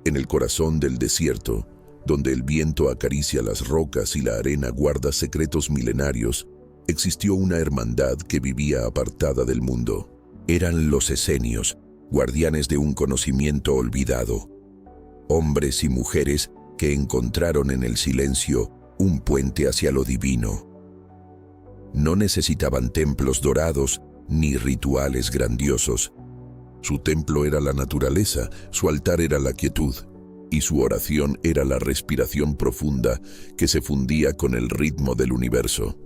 En el corazón del desierto, donde el viento acaricia las rocas y la arena guarda secretos milenarios, existió una hermandad que vivía apartada del mundo. Eran los esenios, guardianes de un conocimiento olvidado. Hombres y mujeres que encontraron en el silencio un puente hacia lo divino. No necesitaban templos dorados ni rituales grandiosos. Su templo era la naturaleza, su altar era la quietud, y su oración era la respiración profunda que se fundía con el ritmo del universo.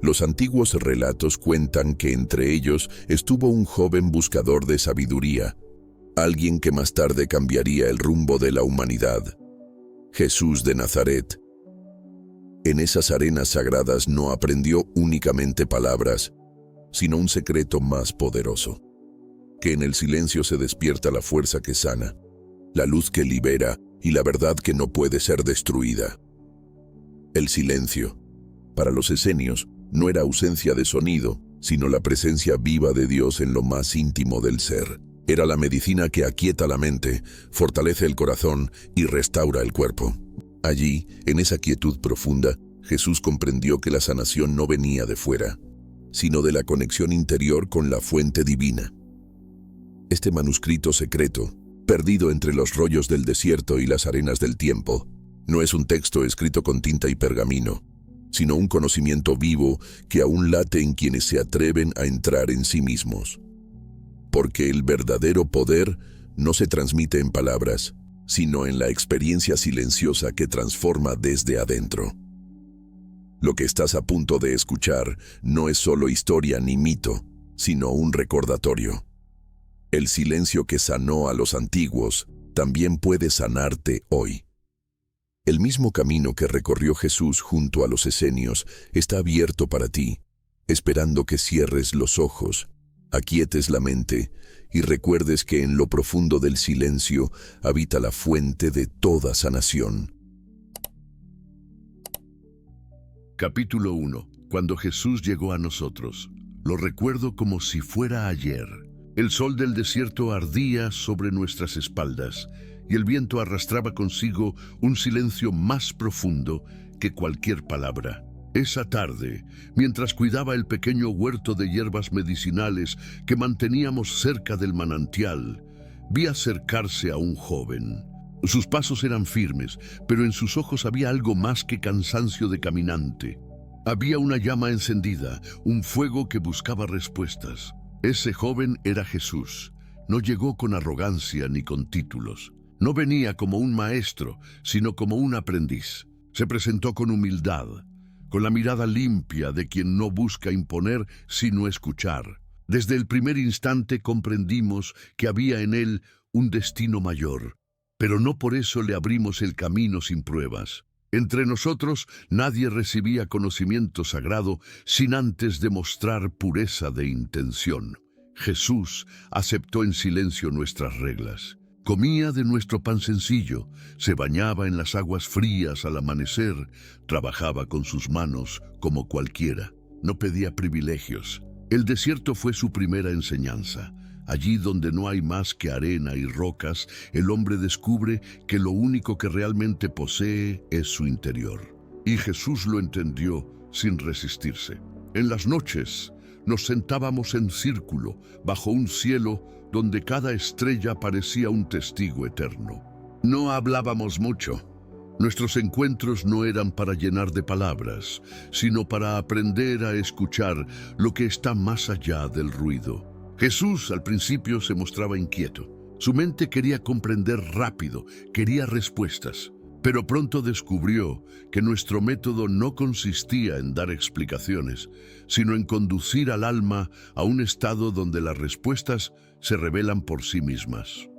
Los antiguos relatos cuentan que entre ellos estuvo un joven buscador de sabiduría, alguien que más tarde cambiaría el rumbo de la humanidad, Jesús de Nazaret. En esas arenas sagradas no aprendió únicamente palabras, sino un secreto más poderoso, que en el silencio se despierta la fuerza que sana, la luz que libera y la verdad que no puede ser destruida. El silencio, para los esenios, no era ausencia de sonido, sino la presencia viva de Dios en lo más íntimo del ser. Era la medicina que aquieta la mente, fortalece el corazón y restaura el cuerpo. Allí, en esa quietud profunda, Jesús comprendió que la sanación no venía de fuera, sino de la conexión interior con la fuente divina. Este manuscrito secreto, perdido entre los rollos del desierto y las arenas del tiempo, no es un texto escrito con tinta y pergamino, sino un conocimiento vivo que aún late en quienes se atreven a entrar en sí mismos. Porque el verdadero poder no se transmite en palabras, sino en la experiencia silenciosa que transforma desde adentro. Lo que estás a punto de escuchar no es solo historia ni mito, sino un recordatorio. El silencio que sanó a los antiguos también puede sanarte hoy. El mismo camino que recorrió Jesús junto a los esenios está abierto para ti, esperando que cierres los ojos, aquietes la mente y recuerdes que en lo profundo del silencio habita la fuente de toda sanación. Capítulo 1. Cuando Jesús llegó a nosotros. Lo recuerdo como si fuera ayer. El sol del desierto ardía sobre nuestras espaldas y el viento arrastraba consigo un silencio más profundo que cualquier palabra. Esa tarde, mientras cuidaba el pequeño huerto de hierbas medicinales que manteníamos cerca del manantial, vi acercarse a un joven. Sus pasos eran firmes, pero en sus ojos había algo más que cansancio de caminante. Había una llama encendida, un fuego que buscaba respuestas. Ese joven era Jesús. No llegó con arrogancia ni con títulos. No venía como un maestro, sino como un aprendiz. Se presentó con humildad, con la mirada limpia de quien no busca imponer, sino escuchar. Desde el primer instante comprendimos que había en él un destino mayor, pero no por eso le abrimos el camino sin pruebas. Entre nosotros nadie recibía conocimiento sagrado sin antes demostrar pureza de intención. Jesús aceptó en silencio nuestras reglas. Comía de nuestro pan sencillo, se bañaba en las aguas frías al amanecer, trabajaba con sus manos como cualquiera. No pedía privilegios. El desierto fue su primera enseñanza. Allí donde no hay más que arena y rocas, el hombre descubre que lo único que realmente posee es su interior. Y Jesús lo entendió sin resistirse. En las noches nos sentábamos en círculo bajo un cielo donde cada estrella parecía un testigo eterno. No hablábamos mucho. Nuestros encuentros no eran para llenar de palabras, sino para aprender a escuchar lo que está más allá del ruido. Jesús al principio se mostraba inquieto. Su mente quería comprender rápido, quería respuestas. Pero pronto descubrió que nuestro método no consistía en dar explicaciones, sino en conducir al alma a un estado donde las respuestas se revelan por sí mismas.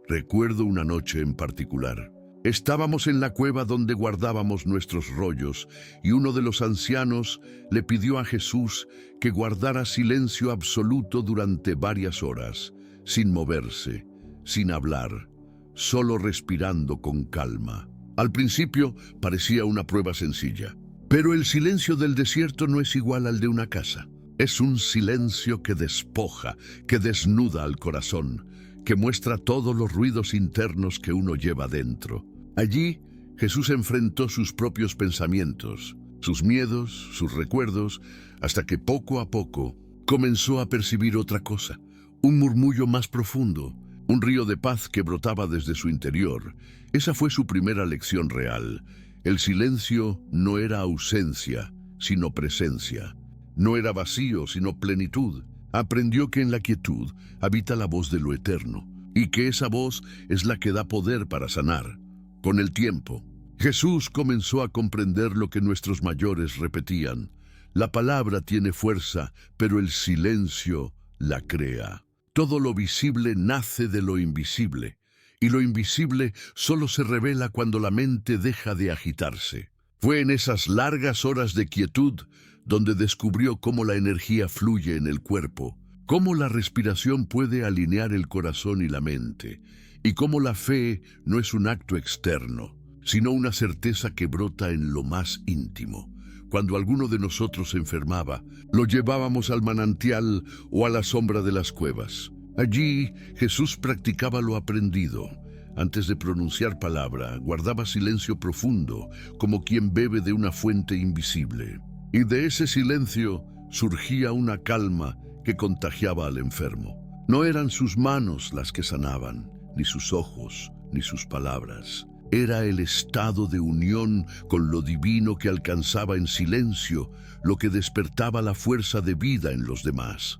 Recuerdo una noche en particular. Estábamos en la cueva donde guardábamos nuestros rollos y uno de los ancianos le pidió a Jesús que guardara silencio absoluto durante varias horas, sin moverse, sin hablar, solo respirando con calma. Al principio parecía una prueba sencilla, pero el silencio del desierto no es igual al de una casa. Es un silencio que despoja, que desnuda al corazón, que muestra todos los ruidos internos que uno lleva dentro. Allí, Jesús enfrentó sus propios pensamientos, sus miedos, sus recuerdos, hasta que poco a poco comenzó a percibir otra cosa, un murmullo más profundo, un río de paz que brotaba desde su interior. Esa fue su primera lección real. El silencio no era ausencia, sino presencia. No era vacío, sino plenitud. Aprendió que en la quietud habita la voz de lo eterno, y que esa voz es la que da poder para sanar. Con el tiempo, Jesús comenzó a comprender lo que nuestros mayores repetían. La palabra tiene fuerza, pero el silencio la crea. Todo lo visible nace de lo invisible, y lo invisible solo se revela cuando la mente deja de agitarse. Fue en esas largas horas de quietud donde descubrió cómo la energía fluye en el cuerpo, cómo la respiración puede alinear el corazón y la mente, y cómo la fe no es un acto externo, sino una certeza que brota en lo más íntimo. Cuando alguno de nosotros se enfermaba, lo llevábamos al manantial o a la sombra de las cuevas. Allí Jesús practicaba lo aprendido. Antes de pronunciar palabra, guardaba silencio profundo, como quien bebe de una fuente invisible. Y de ese silencio surgía una calma que contagiaba al enfermo. No eran sus manos las que sanaban, ni sus ojos, ni sus palabras. Era el estado de unión con lo divino que alcanzaba en silencio, lo que despertaba la fuerza de vida en los demás.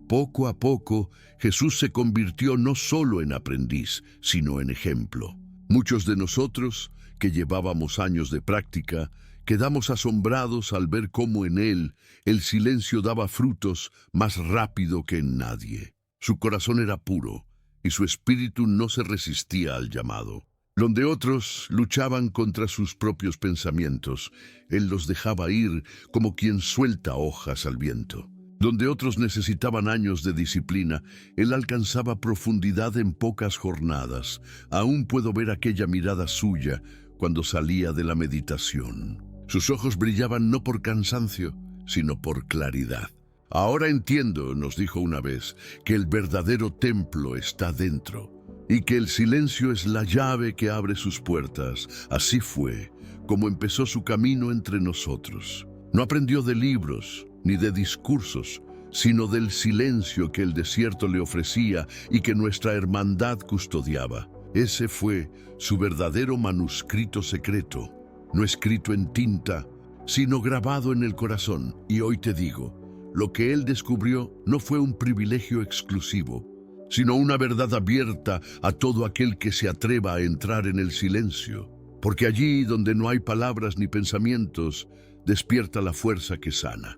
Poco a poco, Jesús se convirtió no solo en aprendiz, sino en ejemplo. Muchos de nosotros, que llevábamos años de práctica, quedamos asombrados al ver cómo en él el silencio daba frutos más rápido que en nadie. Su corazón era puro y su espíritu no se resistía al llamado. Donde otros luchaban contra sus propios pensamientos, él los dejaba ir como quien suelta hojas al viento. Donde otros necesitaban años de disciplina, él alcanzaba profundidad en pocas jornadas. Aún puedo ver aquella mirada suya cuando salía de la meditación. Sus ojos brillaban no por cansancio, sino por claridad. Ahora entiendo, nos dijo una vez, que el verdadero templo está dentro, y que el silencio es la llave que abre sus puertas. Así fue como empezó su camino entre nosotros. No aprendió de libros ni de discursos, sino del silencio que el desierto le ofrecía y que nuestra hermandad custodiaba. Ese fue su verdadero manuscrito secreto, no escrito en tinta, sino grabado en el corazón. Y hoy te digo, lo que él descubrió no fue un privilegio exclusivo, sino una verdad abierta a todo aquel que se atreva a entrar en el silencio, porque allí donde no hay palabras ni pensamientos, despierta la fuerza que sana.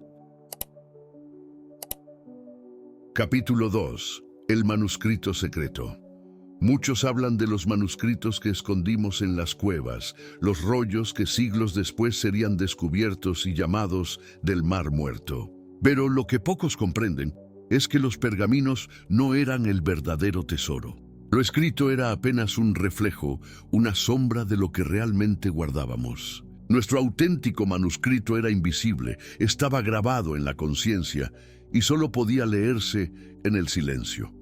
Capítulo 2. El manuscrito secreto. Muchos hablan de los manuscritos que escondimos en las cuevas, los rollos que siglos después serían descubiertos y llamados del Mar Muerto. Pero lo que pocos comprenden es que los pergaminos no eran el verdadero tesoro. Lo escrito era apenas un reflejo, una sombra de lo que realmente guardábamos. Nuestro auténtico manuscrito era invisible, estaba grabado en la conciencia y solo podía leerse en el silencio.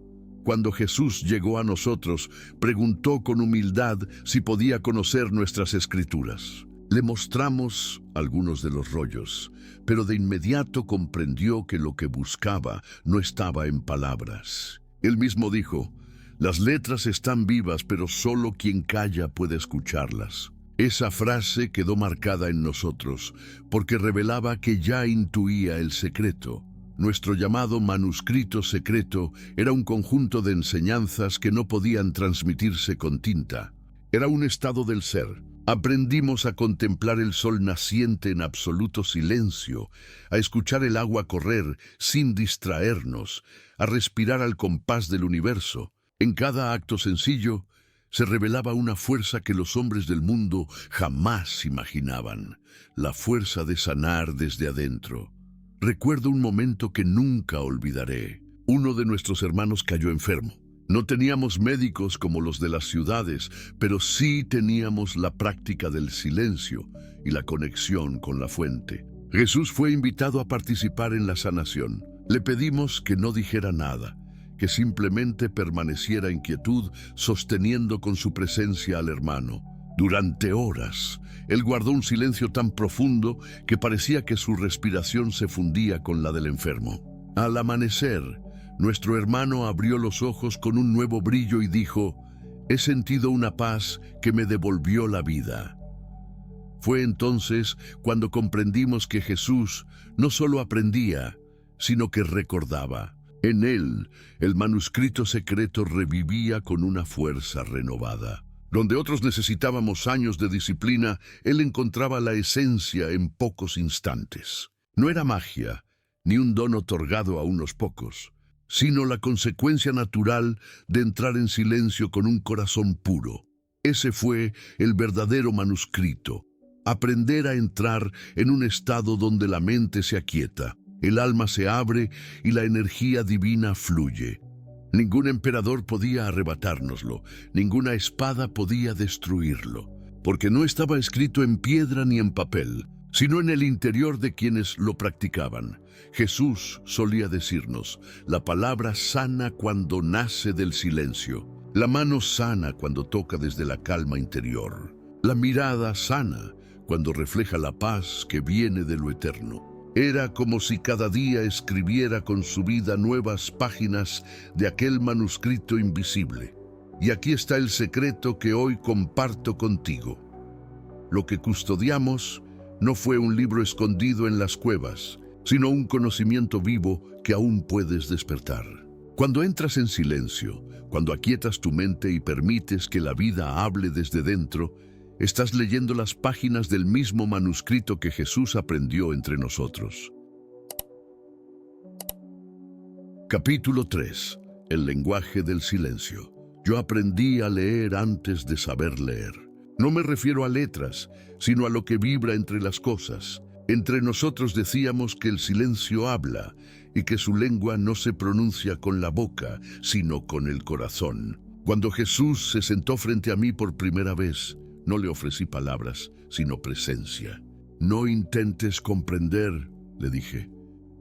Cuando Jesús llegó a nosotros, preguntó con humildad si podía conocer nuestras escrituras. Le mostramos algunos de los rollos, pero de inmediato comprendió que lo que buscaba no estaba en palabras. Él mismo dijo: «Las letras están vivas, pero solo quien calla puede escucharlas». Esa frase quedó marcada en nosotros, porque revelaba que ya intuía el secreto. Nuestro llamado manuscrito secreto era un conjunto de enseñanzas que no podían transmitirse con tinta. Era un estado del ser. Aprendimos a contemplar el sol naciente en absoluto silencio, a escuchar el agua correr sin distraernos, a respirar al compás del universo. En cada acto sencillo se revelaba una fuerza que los hombres del mundo jamás imaginaban, la fuerza de sanar desde adentro. Recuerdo un momento que nunca olvidaré. Uno de nuestros hermanos cayó enfermo. No teníamos médicos como los de las ciudades, pero sí teníamos la práctica del silencio y la conexión con la fuente. Jesús fue invitado a participar en la sanación. Le pedimos que no dijera nada, que simplemente permaneciera en quietud, sosteniendo con su presencia al hermano. Durante horas, él guardó un silencio tan profundo que parecía que su respiración se fundía con la del enfermo. Al amanecer, nuestro hermano abrió los ojos con un nuevo brillo y dijo: «He sentido una paz que me devolvió la vida». Fue entonces cuando comprendimos que Jesús no solo aprendía, sino que recordaba. En él, el manuscrito secreto revivía con una fuerza renovada. Donde otros necesitábamos años de disciplina, él encontraba la esencia en pocos instantes. No era magia, ni un don otorgado a unos pocos, sino la consecuencia natural de entrar en silencio con un corazón puro. Ese fue el verdadero manuscrito. Aprender a entrar en un estado donde la mente se aquieta, el alma se abre y la energía divina fluye. Ningún emperador podía arrebatárnoslo, ninguna espada podía destruirlo, porque no estaba escrito en piedra ni en papel, sino en el interior de quienes lo practicaban. Jesús solía decirnos: la palabra sana cuando nace del silencio, la mano sana cuando toca desde la calma interior, la mirada sana cuando refleja la paz que viene de lo eterno. Era como si cada día escribiera con su vida nuevas páginas de aquel manuscrito invisible. Y aquí está el secreto que hoy comparto contigo. Lo que custodiamos no fue un libro escondido en las cuevas, sino un conocimiento vivo que aún puedes despertar. Cuando entras en silencio, cuando aquietas tu mente y permites que la vida hable desde dentro, estás leyendo las páginas del mismo manuscrito que Jesús aprendió entre nosotros. Capítulo 3. El lenguaje del silencio. Yo aprendí a leer antes de saber leer. No me refiero a letras, sino a lo que vibra entre las cosas. Entre nosotros decíamos que el silencio habla y que su lengua no se pronuncia con la boca, sino con el corazón. Cuando Jesús se sentó frente a mí por primera vez, no le ofrecí palabras, sino presencia. No intentes comprender, le dije.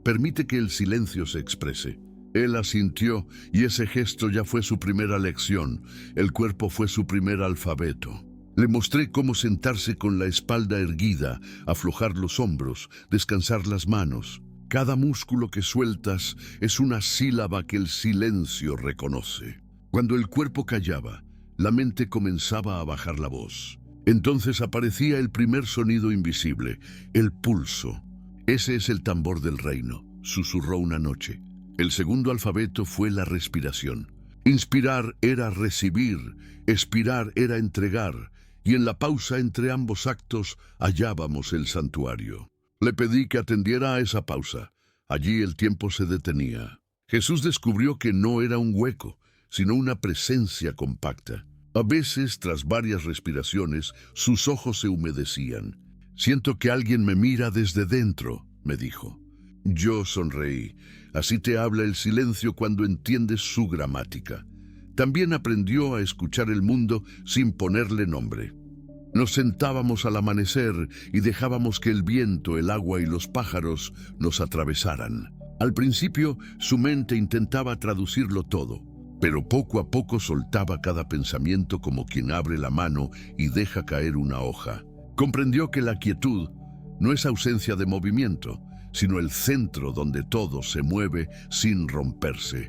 Permite que el silencio se exprese. Él asintió y ese gesto ya fue su primera lección. El cuerpo fue su primer alfabeto. Le mostré cómo sentarse con la espalda erguida, aflojar los hombros, descansar las manos. Cada músculo que sueltas es una sílaba que el silencio reconoce. Cuando el cuerpo callaba, la mente comenzaba a bajar la voz. Entonces aparecía el primer sonido invisible, el pulso. Ese es el tambor del reino, susurró una noche. El segundo alfabeto fue la respiración. Inspirar era recibir, expirar era entregar, y en la pausa entre ambos actos hallábamos el santuario. Le pedí que atendiera a esa pausa. Allí el tiempo se detenía. Jesús descubrió que no era un hueco, sino una presencia compacta. A veces, tras varias respiraciones, sus ojos se humedecían. «Siento que alguien me mira desde dentro», me dijo. Yo sonreí. Así te habla el silencio cuando entiendes su gramática. También aprendió a escuchar el mundo sin ponerle nombre. Nos sentábamos al amanecer y dejábamos que el viento, el agua y los pájaros nos atravesaran. Al principio, su mente intentaba traducirlo todo, pero poco a poco soltaba cada pensamiento como quien abre la mano y deja caer una hoja. Comprendió que la quietud no es ausencia de movimiento, sino el centro donde todo se mueve sin romperse.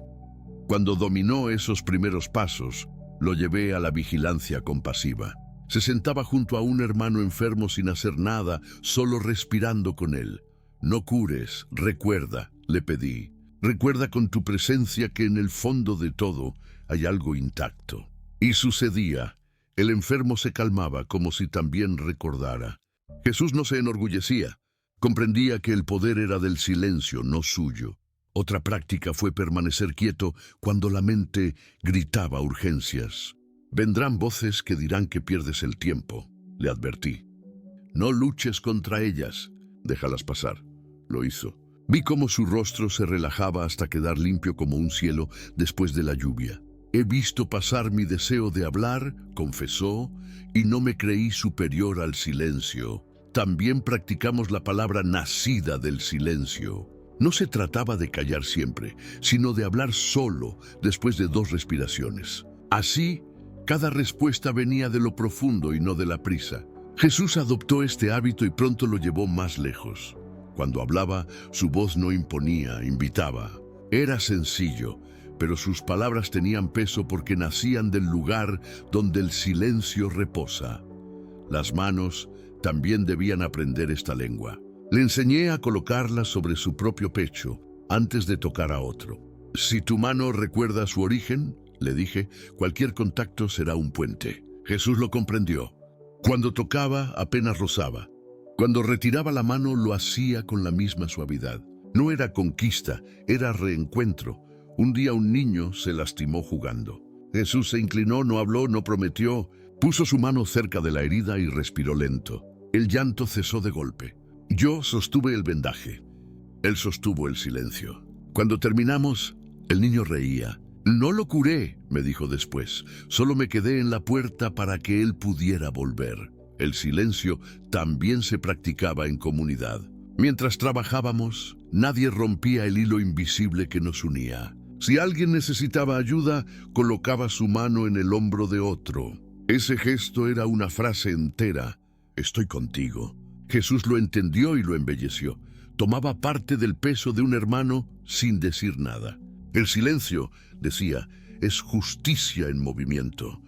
Cuando dominó esos primeros pasos, lo llevé a la vigilancia compasiva. Se sentaba junto a un hermano enfermo sin hacer nada, solo respirando con él. «No cures, recuerda», le pedí. «Recuerda con tu presencia que en el fondo de todo hay algo intacto». Y sucedía. El enfermo se calmaba como si también recordara. Jesús no se enorgullecía. Comprendía que el poder era del silencio, no suyo. Otra práctica fue permanecer quieto cuando la mente gritaba urgencias. «Vendrán voces que dirán que pierdes el tiempo», le advertí. «No luches contra ellas, déjalas pasar». Lo hizo. Vi cómo su rostro se relajaba hasta quedar limpio como un cielo después de la lluvia. «He visto pasar mi deseo de hablar», confesó, «y no me creí superior al silencio». También practicamos la palabra nacida del silencio. No se trataba de callar siempre, sino de hablar solo después de 2 respiraciones. Así, cada respuesta venía de lo profundo y no de la prisa. Jesús adoptó este hábito y pronto lo llevó más lejos. Cuando hablaba, su voz no imponía, invitaba. Era sencillo, pero sus palabras tenían peso porque nacían del lugar donde el silencio reposa. Las manos también debían aprender esta lengua. Le enseñé a colocarla sobre su propio pecho antes de tocar a otro. Si tu mano recuerda su origen, le dije, cualquier contacto será un puente. Jesús lo comprendió. Cuando tocaba, apenas rozaba. Cuando retiraba la mano, lo hacía con la misma suavidad. No era conquista, era reencuentro. Un día un niño se lastimó jugando. Jesús se inclinó, no habló, no prometió. Puso su mano cerca de la herida y respiró lento. El llanto cesó de golpe. Yo sostuve el vendaje. Él sostuvo el silencio. Cuando terminamos, el niño reía. No lo curé, me dijo después. Solo me quedé en la puerta para que él pudiera volver. El silencio también se practicaba en comunidad. Mientras trabajábamos, nadie rompía el hilo invisible que nos unía. Si alguien necesitaba ayuda, colocaba su mano en el hombro de otro. Ese gesto era una frase entera. Estoy contigo. Jesús lo entendió y lo embelleció. Tomaba parte del peso de un hermano sin decir nada. El silencio, decía, es justicia en movimiento.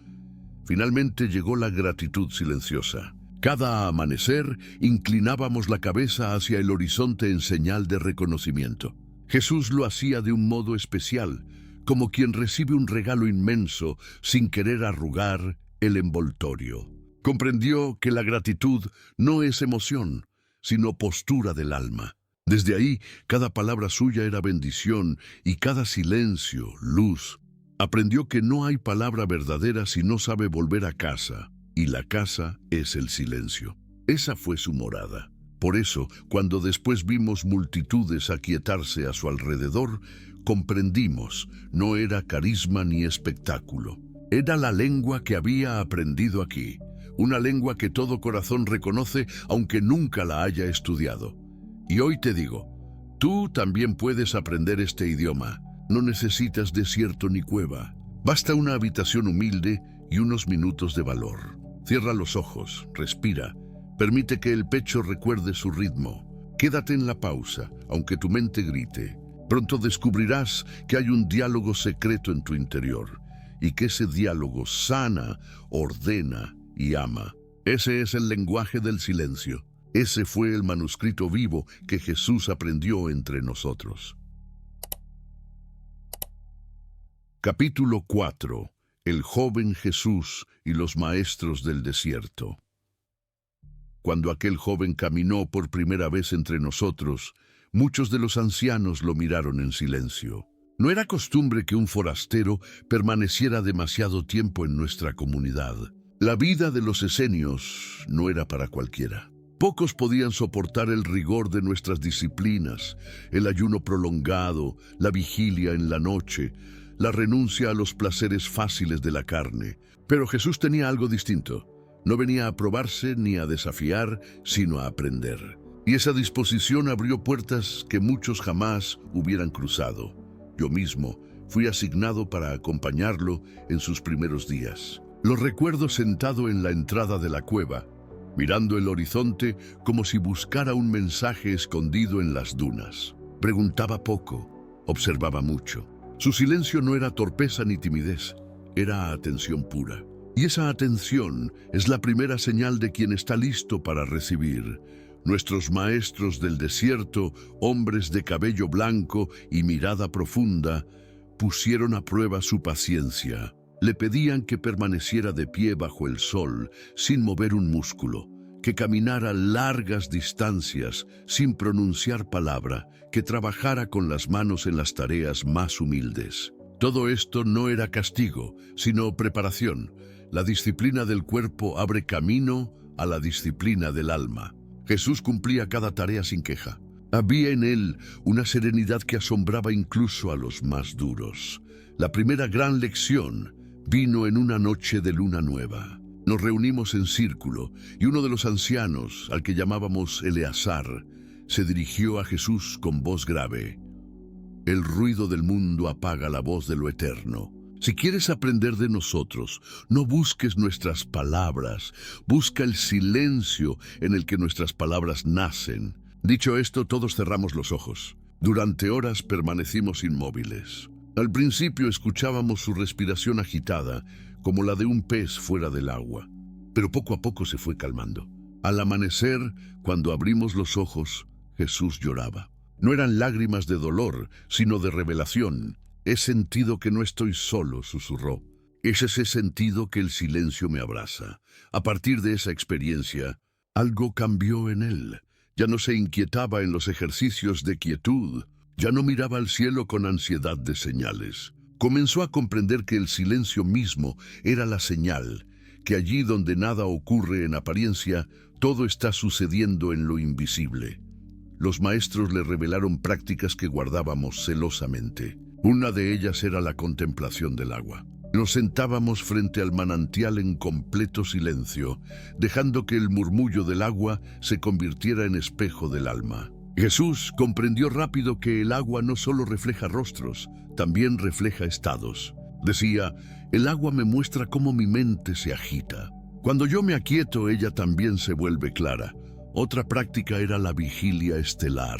Finalmente llegó la gratitud silenciosa. Cada amanecer inclinábamos la cabeza hacia el horizonte en señal de reconocimiento. Jesús lo hacía de un modo especial, como quien recibe un regalo inmenso sin querer arrugar el envoltorio. Comprendió que la gratitud no es emoción, sino postura del alma. Desde ahí, cada palabra suya era bendición y cada silencio, luz. Aprendió que no hay palabra verdadera si no sabe volver a casa, y la casa es el silencio. Esa fue su morada. Por eso, cuando después vimos multitudes aquietarse a su alrededor, comprendimos, no era carisma ni espectáculo. Era la lengua que había aprendido aquí. Una lengua que todo corazón reconoce aunque nunca la haya estudiado. Y hoy te digo, tú también puedes aprender este idioma. No necesitas desierto ni cueva. Basta una habitación humilde y unos minutos de valor. Cierra los ojos, respira. Permite que el pecho recuerde su ritmo. Quédate en la pausa, aunque tu mente grite. Pronto descubrirás que hay un diálogo secreto en tu interior y que ese diálogo sana, ordena y ama. Ese es el lenguaje del silencio. Ese fue el manuscrito vivo que Jesús aprendió entre nosotros. Capítulo 4. El joven Jesús y los maestros del desierto. Cuando aquel joven caminó por primera vez entre nosotros, muchos de los ancianos lo miraron en silencio. No era costumbre que un forastero permaneciera demasiado tiempo en nuestra comunidad. La vida de los esenios no era para cualquiera. Pocos podían soportar el rigor de nuestras disciplinas, el ayuno prolongado, la vigilia en la noche, la renuncia a los placeres fáciles de la carne. Pero Jesús tenía algo distinto. No venía a probarse ni a desafiar, sino a aprender. Y esa disposición abrió puertas que muchos jamás hubieran cruzado. Yo mismo fui asignado para acompañarlo en sus primeros días. Lo recuerdo sentado en la entrada de la cueva, mirando el horizonte como si buscara un mensaje escondido en las dunas. Preguntaba poco, observaba mucho. Su silencio no era torpeza ni timidez, era atención pura. Y esa atención es la primera señal de quien está listo para recibir. Nuestros maestros del desierto, hombres de cabello blanco y mirada profunda, pusieron a prueba su paciencia. Le pedían que permaneciera de pie bajo el sol, sin mover un músculo, que caminara largas distancias sin pronunciar palabra, que trabajara con las manos en las tareas más humildes. Todo esto no era castigo, sino preparación. La disciplina del cuerpo abre camino a la disciplina del alma. Jesús cumplía cada tarea sin queja. Había en él una serenidad que asombraba incluso a los más duros. La primera gran lección vino en una noche de luna nueva. Nos reunimos en círculo y uno de los ancianos, al que llamábamos Eleazar, se dirigió a Jesús con voz grave. El ruido del mundo apaga la voz de lo eterno. Si quieres aprender de nosotros, no busques nuestras palabras, busca el silencio en el que nuestras palabras nacen. Dicho esto, todos cerramos los ojos. Durante horas permanecimos inmóviles. Al principio escuchábamos su respiración agitada, como la de un pez fuera del agua, pero poco a poco se fue calmando. Al amanecer, cuando abrimos los ojos, Jesús lloraba. No eran lágrimas de dolor, sino de revelación. He sentido que no estoy solo, susurró. Es ese sentido que el silencio me abraza. A partir de esa experiencia, algo cambió en él. Ya no se inquietaba en los ejercicios de quietud. Ya no miraba al cielo con ansiedad de señales. Comenzó a comprender que el silencio mismo era la señal, que allí donde nada ocurre en apariencia, todo está sucediendo en lo invisible. Los maestros le revelaron prácticas que guardábamos celosamente. Una de ellas era la contemplación del agua. Nos sentábamos frente al manantial en completo silencio, dejando que el murmullo del agua se convirtiera en espejo del alma. Jesús comprendió rápido que el agua no solo refleja rostros, también refleja estados. Decía, el agua me muestra cómo mi mente se agita. Cuando yo me aquieto, ella también se vuelve clara. Otra práctica era la vigilia estelar.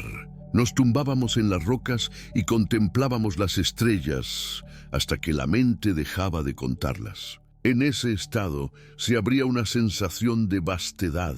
Nos tumbábamos en las rocas y contemplábamos las estrellas hasta que la mente dejaba de contarlas. En ese estado se abría una sensación de vastedad,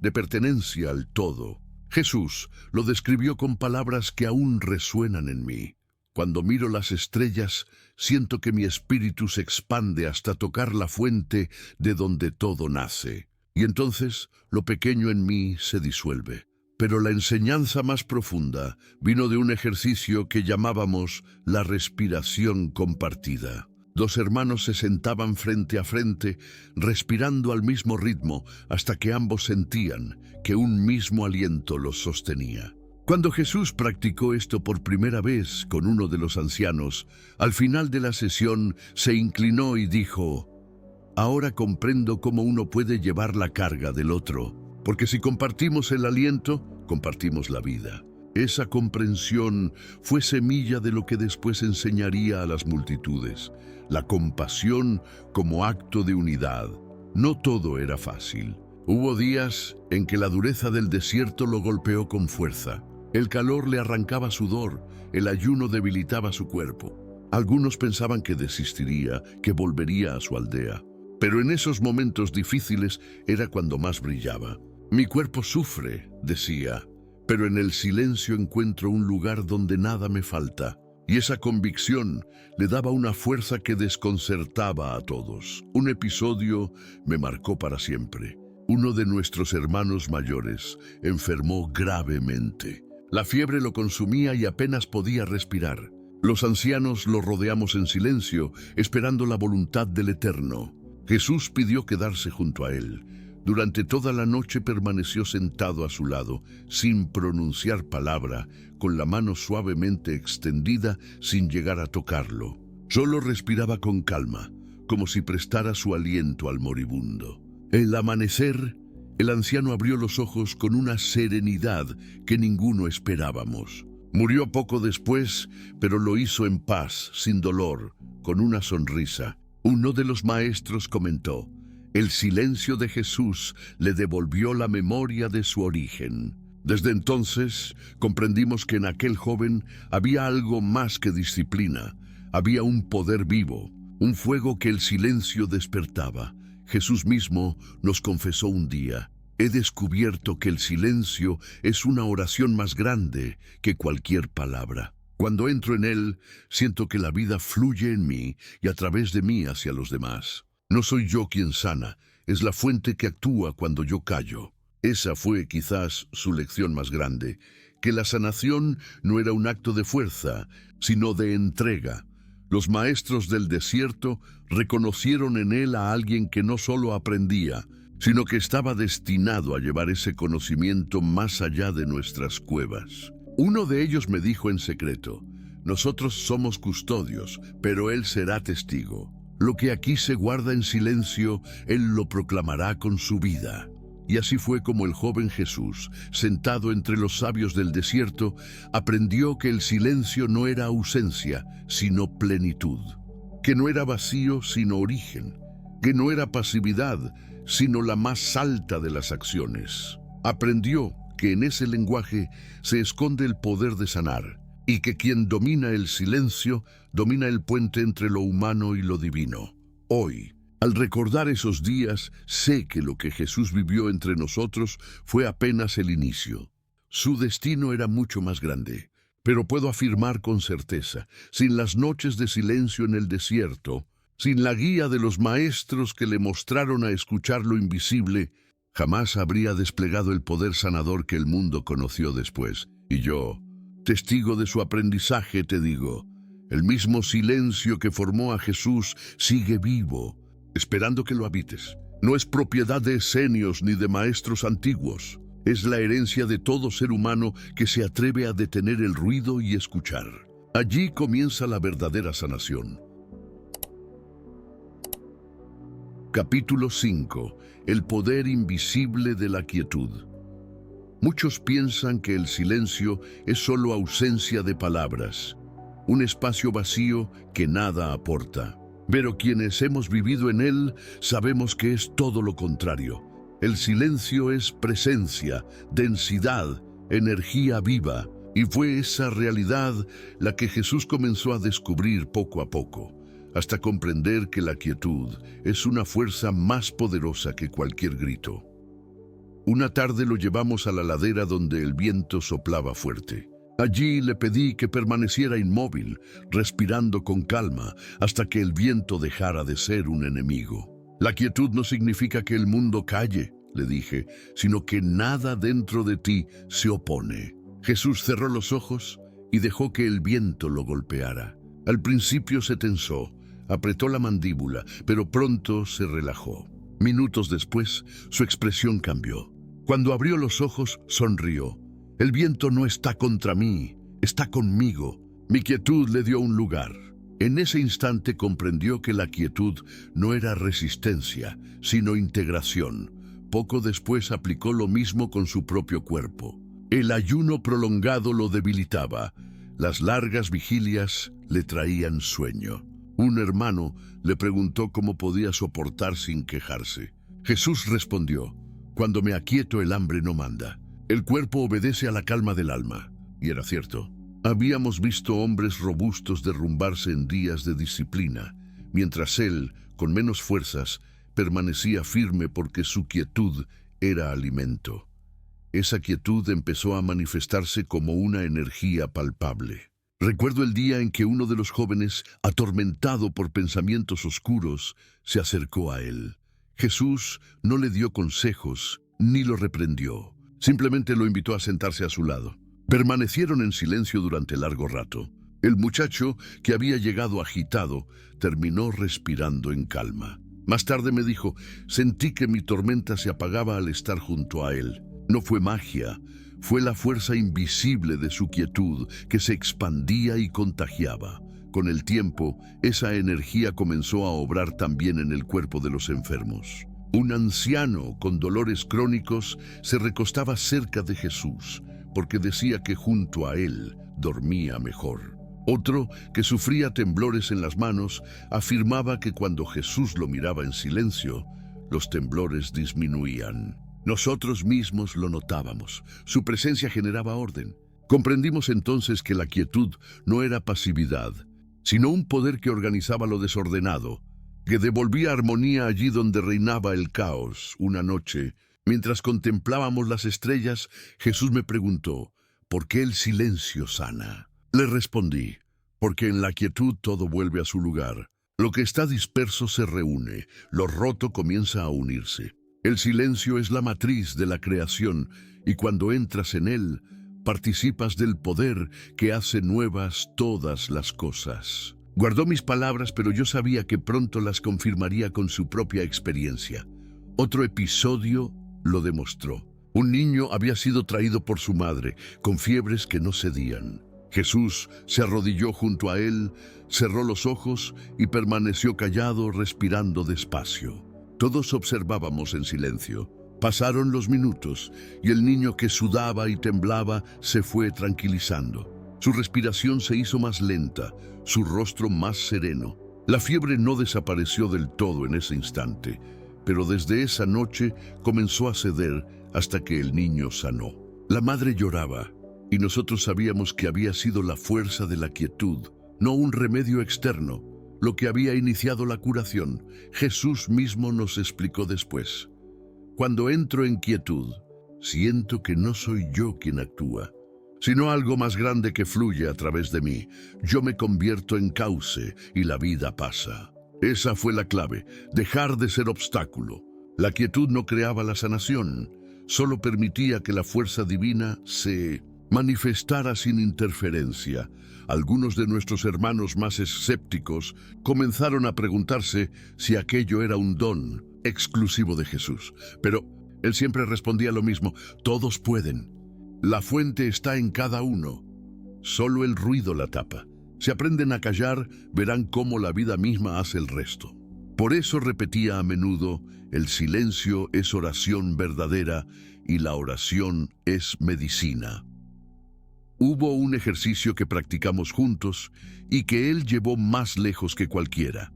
de pertenencia al todo. Jesús lo describió con palabras que aún resuenan en mí. Cuando miro las estrellas, siento que mi espíritu se expande hasta tocar la fuente de donde todo nace. Y entonces lo pequeño en mí se disuelve. Pero la enseñanza más profunda vino de un ejercicio que llamábamos la respiración compartida. Dos hermanos se sentaban frente a frente, respirando al mismo ritmo, hasta que ambos sentían que un mismo aliento los sostenía. Cuando Jesús practicó esto por primera vez con uno de los ancianos, al final de la sesión se inclinó y dijo: «Ahora comprendo cómo uno puede llevar la carga del otro, porque si compartimos el aliento, compartimos la vida». Esa comprensión fue semilla de lo que después enseñaría a las multitudes, la compasión como acto de unidad. No todo era fácil. Hubo días en que la dureza del desierto lo golpeó con fuerza. El calor le arrancaba sudor, el ayuno debilitaba su cuerpo. Algunos pensaban que desistiría, que volvería a su aldea. Pero en esos momentos difíciles era cuando más brillaba. «Mi cuerpo sufre», decía, «pero en el silencio encuentro un lugar donde nada me falta». Y esa convicción le daba una fuerza que desconcertaba a todos. Un episodio me marcó para siempre. Uno de nuestros hermanos mayores enfermó gravemente. La fiebre lo consumía y apenas podía respirar. Los ancianos lo rodeamos en silencio, esperando la voluntad del Eterno. Jesús pidió quedarse junto a él. Durante toda la noche permaneció sentado a su lado, sin pronunciar palabra, con la mano suavemente extendida sin llegar a tocarlo. Solo respiraba con calma, como si prestara su aliento al moribundo. El amanecer, el anciano abrió los ojos con una serenidad que ninguno esperábamos. Murió poco después, pero lo hizo en paz, sin dolor, con una sonrisa. Uno de los maestros comentó: «El silencio de Jesús le devolvió la memoria de su origen». Desde entonces comprendimos que en aquel joven había algo más que disciplina. Había un poder vivo, un fuego que el silencio despertaba. Jesús mismo nos confesó un día: «He descubierto que el silencio es una oración más grande que cualquier palabra. Cuando entro en él, siento que la vida fluye en mí y a través de mí hacia los demás. No soy yo quien sana, es la fuente que actúa cuando yo callo». Esa fue quizás su lección más grande, que la sanación no era un acto de fuerza, sino de entrega. Los maestros del desierto reconocieron en él a alguien que no solo aprendía, sino que estaba destinado a llevar ese conocimiento más allá de nuestras cuevas. Uno de ellos me dijo en secreto: «Nosotros somos custodios, pero él será testigo. Lo que aquí se guarda en silencio, él lo proclamará con su vida». Y así fue como el joven Jesús, sentado entre los sabios del desierto, aprendió que el silencio no era ausencia, sino plenitud, que no era vacío, sino origen, que no era pasividad, sino la más alta de las acciones. Aprendió que en ese lenguaje se esconde el poder de sanar, y que quien domina el silencio, domina el puente entre lo humano y lo divino. Hoy, al recordar esos días, sé que lo que Jesús vivió entre nosotros fue apenas el inicio. Su destino era mucho más grande, pero puedo afirmar con certeza, sin las noches de silencio en el desierto, sin la guía de los maestros que le mostraron a escuchar lo invisible, jamás habría desplegado el poder sanador que el mundo conoció después. Y yo, testigo de su aprendizaje, te digo, el mismo silencio que formó a Jesús sigue vivo, esperando que lo habites. No es propiedad de esenios ni de maestros antiguos. Es la herencia de todo ser humano que se atreve a detener el ruido y escuchar. Allí comienza la verdadera sanación. Capítulo 5. El poder invisible de la quietud. Muchos piensan que el silencio es solo ausencia de palabras, un espacio vacío que nada aporta. Pero quienes hemos vivido en él sabemos que es todo lo contrario. El silencio es presencia, densidad, energía viva, y fue esa realidad la que Jesús comenzó a descubrir poco a poco, hasta comprender que la quietud es una fuerza más poderosa que cualquier grito. Una tarde lo llevamos a la ladera donde el viento soplaba fuerte. Allí le pedí que permaneciera inmóvil, respirando con calma, hasta que el viento dejara de ser un enemigo. La quietud no significa que el mundo calle, le dije, sino que nada dentro de ti se opone. Jesús cerró los ojos y dejó que el viento lo golpeara. Al principio se tensó, apretó la mandíbula, pero pronto se relajó. Minutos después, su expresión cambió. Cuando abrió los ojos, sonrió. El viento no está contra mí, está conmigo. Mi quietud le dio un lugar. En ese instante comprendió que la quietud no era resistencia, sino integración. Poco después aplicó lo mismo con su propio cuerpo. El ayuno prolongado lo debilitaba. Las largas vigilias le traían sueño. Un hermano le preguntó cómo podía soportar sin quejarse. Jesús respondió: cuando me aquieto el hambre no manda. El cuerpo obedece a la calma del alma. Y era cierto. Habíamos visto hombres robustos derrumbarse en días de disciplina, mientras él, con menos fuerzas, permanecía firme porque su quietud era alimento. Esa quietud empezó a manifestarse como una energía palpable. Recuerdo el día en que uno de los jóvenes, atormentado por pensamientos oscuros, se acercó a él. Jesús no le dio consejos ni lo reprendió. Simplemente lo invitó a sentarse a su lado. Permanecieron en silencio durante largo rato. El muchacho, que había llegado agitado, terminó respirando en calma. Más tarde me dijo: sentí que mi tormenta se apagaba al estar junto a él. No fue magia, fue la fuerza invisible de su quietud que se expandía y contagiaba. Con el tiempo, esa energía comenzó a obrar también en el cuerpo de los enfermos. Un anciano con dolores crónicos se recostaba cerca de Jesús, porque decía que junto a él dormía mejor. Otro, que sufría temblores en las manos, afirmaba que cuando Jesús lo miraba en silencio, los temblores disminuían. Nosotros mismos lo notábamos. Su presencia generaba orden. Comprendimos entonces que la quietud no era pasividad, sino un poder que organizaba lo desordenado, que devolvía armonía allí donde reinaba el caos. Una noche, mientras contemplábamos las estrellas, Jesús me preguntó: ¿por qué el silencio sana? Le respondí: porque en la quietud todo vuelve a su lugar. Lo que está disperso se reúne, lo roto comienza a unirse. El silencio es la matriz de la creación, y cuando entras en él, participas del poder que hace nuevas todas las cosas. Guardó mis palabras, pero yo sabía que pronto las confirmaría con su propia experiencia. Otro episodio lo demostró. Un niño había sido traído por su madre, con fiebres que no cedían. Jesús se arrodilló junto a él, cerró los ojos y permaneció callado, respirando despacio. Todos observábamos en silencio. Pasaron los minutos y el niño, que sudaba y temblaba, se fue tranquilizando. Su respiración se hizo más lenta, su rostro más sereno. La fiebre no desapareció del todo en ese instante, pero desde esa noche comenzó a ceder hasta que el niño sanó. La madre lloraba y nosotros sabíamos que había sido la fuerza de la quietud, no un remedio externo, lo que había iniciado la curación. Jesús mismo nos explicó después: cuando entro en quietud, siento que no soy yo quien actúa, sino algo más grande que fluye a través de mí. Yo me convierto en cauce y la vida pasa. Esa fue la clave: dejar de ser obstáculo. La quietud no creaba la sanación, solo permitía que la fuerza divina se manifestara sin interferencia. Algunos de nuestros hermanos más escépticos comenzaron a preguntarse si aquello era un don exclusivo de Jesús. Pero él siempre respondía lo mismo: todos pueden. La fuente está en cada uno. Solo el ruido la tapa. Si aprenden a callar, verán cómo la vida misma hace el resto. Por eso repetía a menudo: el silencio es oración verdadera y la oración es medicina. Hubo un ejercicio que practicamos juntos y que él llevó más lejos que cualquiera: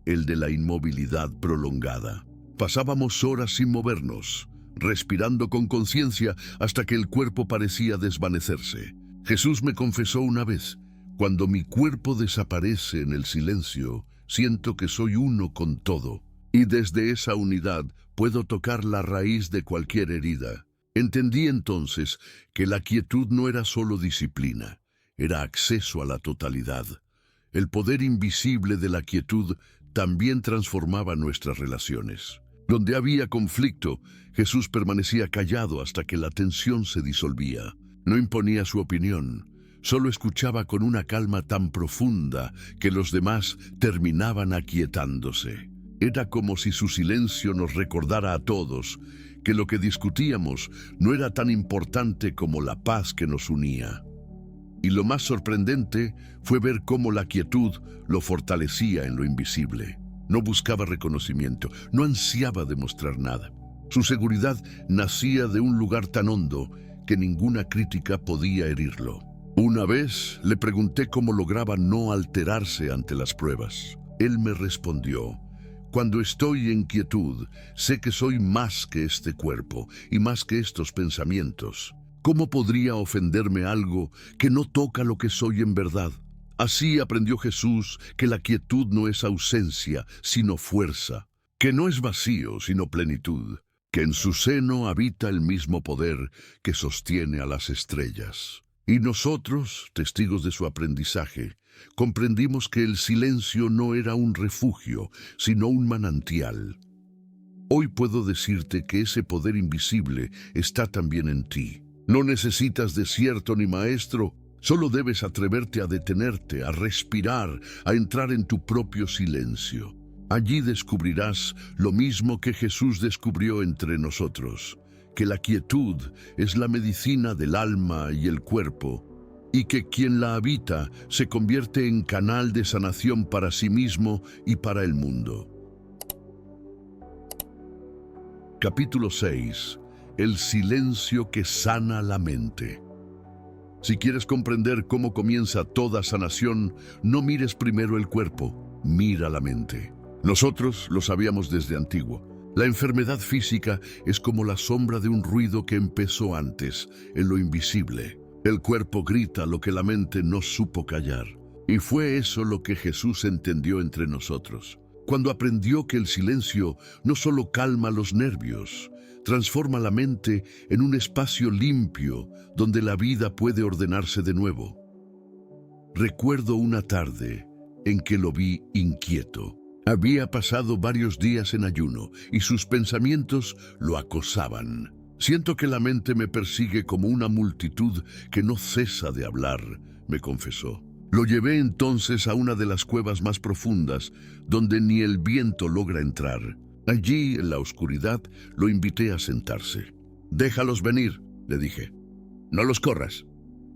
el de la inmovilidad prolongada. Pasábamos horas sin movernos, respirando con conciencia hasta que el cuerpo parecía desvanecerse. Jesús me confesó una vez: cuando mi cuerpo desaparece en el silencio, siento que soy uno con todo, y desde esa unidad puedo tocar la raíz de cualquier herida. Entendí entonces que la quietud no era solo disciplina, era acceso a la totalidad. El poder invisible de la quietud también transformaba nuestras relaciones. Donde había conflicto, Jesús permanecía callado hasta que la tensión se disolvía. No imponía su opinión, solo escuchaba con una calma tan profunda que los demás terminaban aquietándose. Era como si su silencio nos recordara a todos que lo que discutíamos no era tan importante como la paz que nos unía. Y lo más sorprendente fue ver cómo la quietud lo fortalecía en lo invisible. No buscaba reconocimiento, no ansiaba demostrar nada. Su seguridad nacía de un lugar tan hondo que ninguna crítica podía herirlo. Una vez le pregunté cómo lograba no alterarse ante las pruebas. Él me respondió: cuando estoy en quietud, sé que soy más que este cuerpo y más que estos pensamientos. ¿Cómo podría ofenderme algo que no toca lo que soy en verdad? Así aprendió Jesús que la quietud no es ausencia, sino fuerza, que no es vacío, sino plenitud, que en su seno habita el mismo poder que sostiene a las estrellas. Y nosotros, testigos de su aprendizaje, comprendimos que el silencio no era un refugio, sino un manantial. Hoy puedo decirte que ese poder invisible está también en ti. No necesitas desierto ni maestro, solo debes atreverte a detenerte, a respirar, a entrar en tu propio silencio. Allí descubrirás lo mismo que Jesús descubrió entre nosotros: que la quietud es la medicina del alma y el cuerpo, y que quien la habita se convierte en canal de sanación para sí mismo y para el mundo. Capítulo 6. El silencio que sana la mente. Si quieres comprender cómo comienza toda sanación, no mires primero el cuerpo, mira la mente. Nosotros lo sabíamos desde antiguo. La enfermedad física es como la sombra de un ruido que empezó antes, en lo invisible. El cuerpo grita lo que la mente no supo callar. Y fue eso lo que Jesús entendió entre nosotros, cuando aprendió que el silencio no solo calma los nervios, transforma la mente en un espacio limpio donde la vida puede ordenarse de nuevo. Recuerdo una tarde en que lo vi inquieto. Había pasado varios días en ayuno y sus pensamientos lo acosaban. Siento que la mente me persigue como una multitud que no cesa de hablar, me confesó. Lo llevé entonces a una de las cuevas más profundas, donde ni el viento logra entrar. Allí, en la oscuridad, lo invité a sentarse. «Déjalos venir», le dije. «No los corras.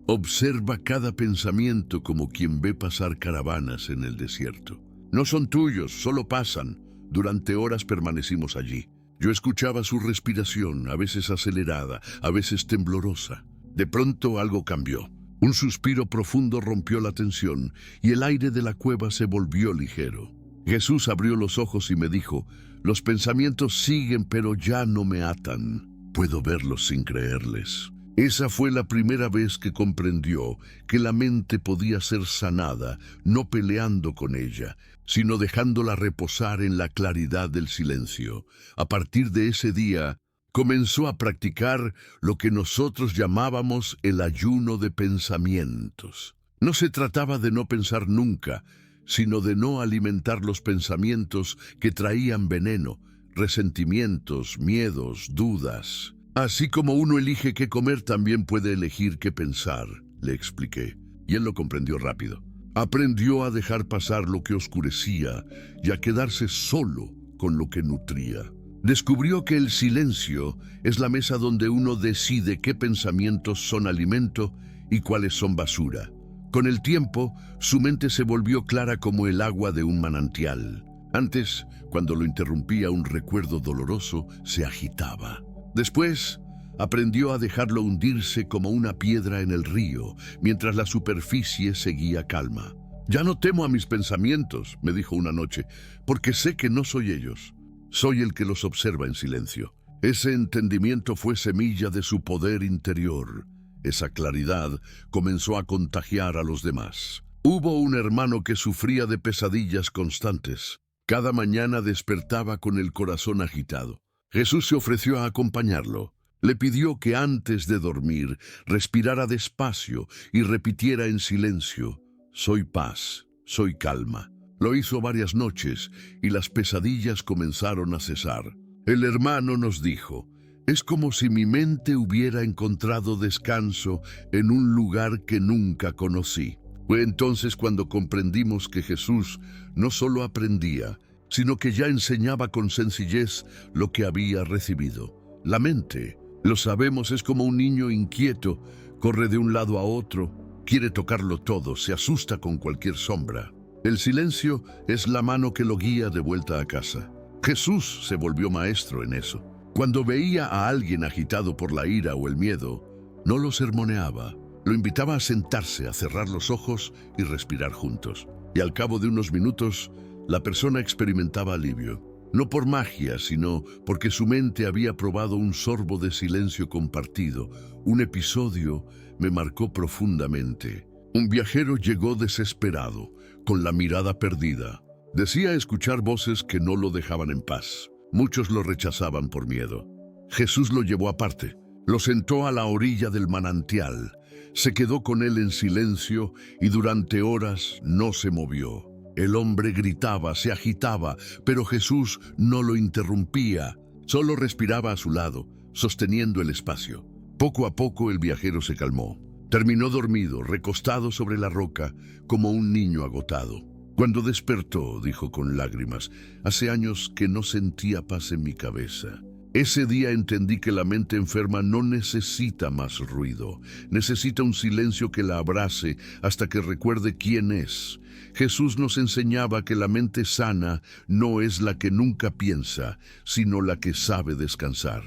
Observa cada pensamiento como quien ve pasar caravanas en el desierto. No son tuyos, solo pasan». Durante horas permanecimos allí. Yo escuchaba su respiración, a veces acelerada, a veces temblorosa. De pronto algo cambió. Un suspiro profundo rompió la tensión y el aire de la cueva se volvió ligero. Jesús abrió los ojos y me dijo: «Los pensamientos siguen, pero ya no me atan. Puedo verlos sin creerles». Esa fue la primera vez que comprendió que la mente podía ser sanada, no peleando con ella, sino dejándola reposar en la claridad del silencio. A partir de ese día, comenzó a practicar lo que nosotros llamábamos el ayuno de pensamientos. No se trataba de no pensar nunca, sino de no alimentar los pensamientos que traían veneno, resentimientos, miedos, dudas. Así como uno elige qué comer, también puede elegir qué pensar, le expliqué, y él lo comprendió rápido. Aprendió a dejar pasar lo que oscurecía y a quedarse solo con lo que nutría. Descubrió que el silencio es la mesa donde uno decide qué pensamientos son alimento y cuáles son basura. Con el tiempo, su mente se volvió clara como el agua de un manantial. Antes, cuando lo interrumpía un recuerdo doloroso, se agitaba. Después, aprendió a dejarlo hundirse como una piedra en el río, mientras la superficie seguía calma. «Ya no temo a mis pensamientos», me dijo una noche, «porque sé que no soy ellos. Soy el que los observa en silencio». Ese entendimiento fue semilla de su poder interior. Esa claridad comenzó a contagiar a los demás. Hubo un hermano que sufría de pesadillas constantes. Cada mañana despertaba con el corazón agitado. Jesús se ofreció a acompañarlo. Le pidió que antes de dormir respirara despacio y repitiera en silencio: «Soy paz, soy calma». Lo hizo varias noches y las pesadillas comenzaron a cesar. El hermano nos dijo: «Es como si mi mente hubiera encontrado descanso en un lugar que nunca conocí». Fue entonces cuando comprendimos que Jesús no solo aprendía, sino que ya enseñaba con sencillez lo que había recibido. La mente, lo sabemos, es como un niño inquieto, corre de un lado a otro, quiere tocarlo todo, se asusta con cualquier sombra. El silencio es la mano que lo guía de vuelta a casa. Jesús se volvió maestro en eso. Cuando veía a alguien agitado por la ira o el miedo, no lo sermoneaba, lo invitaba a sentarse, a cerrar los ojos y respirar juntos. Y al cabo de unos minutos, la persona experimentaba alivio, no por magia, sino porque su mente había probado un sorbo de silencio compartido. Un episodio me marcó profundamente. Un viajero llegó desesperado, con la mirada perdida. Decía escuchar voces que no lo dejaban en paz. Muchos lo rechazaban por miedo. Jesús lo llevó aparte, lo sentó a la orilla del manantial, se quedó con él en silencio y durante horas no se movió. El hombre gritaba, se agitaba, pero Jesús no lo interrumpía, solo respiraba a su lado, sosteniendo el espacio. Poco a poco el viajero se calmó. Terminó dormido, recostado sobre la roca, como un niño agotado. Cuando despertó, dijo con lágrimas: «Hace años que no sentía paz en mi cabeza». Ese día entendí que la mente enferma no necesita más ruido, necesita un silencio que la abrace hasta que recuerde quién es. Jesús nos enseñaba que la mente sana no es la que nunca piensa, sino la que sabe descansar.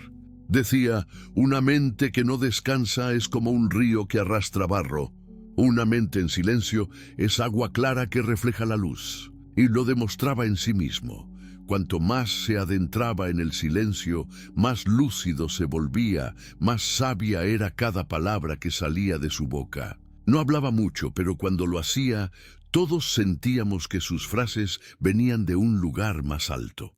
Decía: «Una mente que no descansa es como un río que arrastra barro. Una mente en silencio es agua clara que refleja la luz». Y lo demostraba en sí mismo. Cuanto más se adentraba en el silencio, más lúcido se volvía, más sabia era cada palabra que salía de su boca. No hablaba mucho, pero cuando lo hacía, todos sentíamos que sus frases venían de un lugar más alto.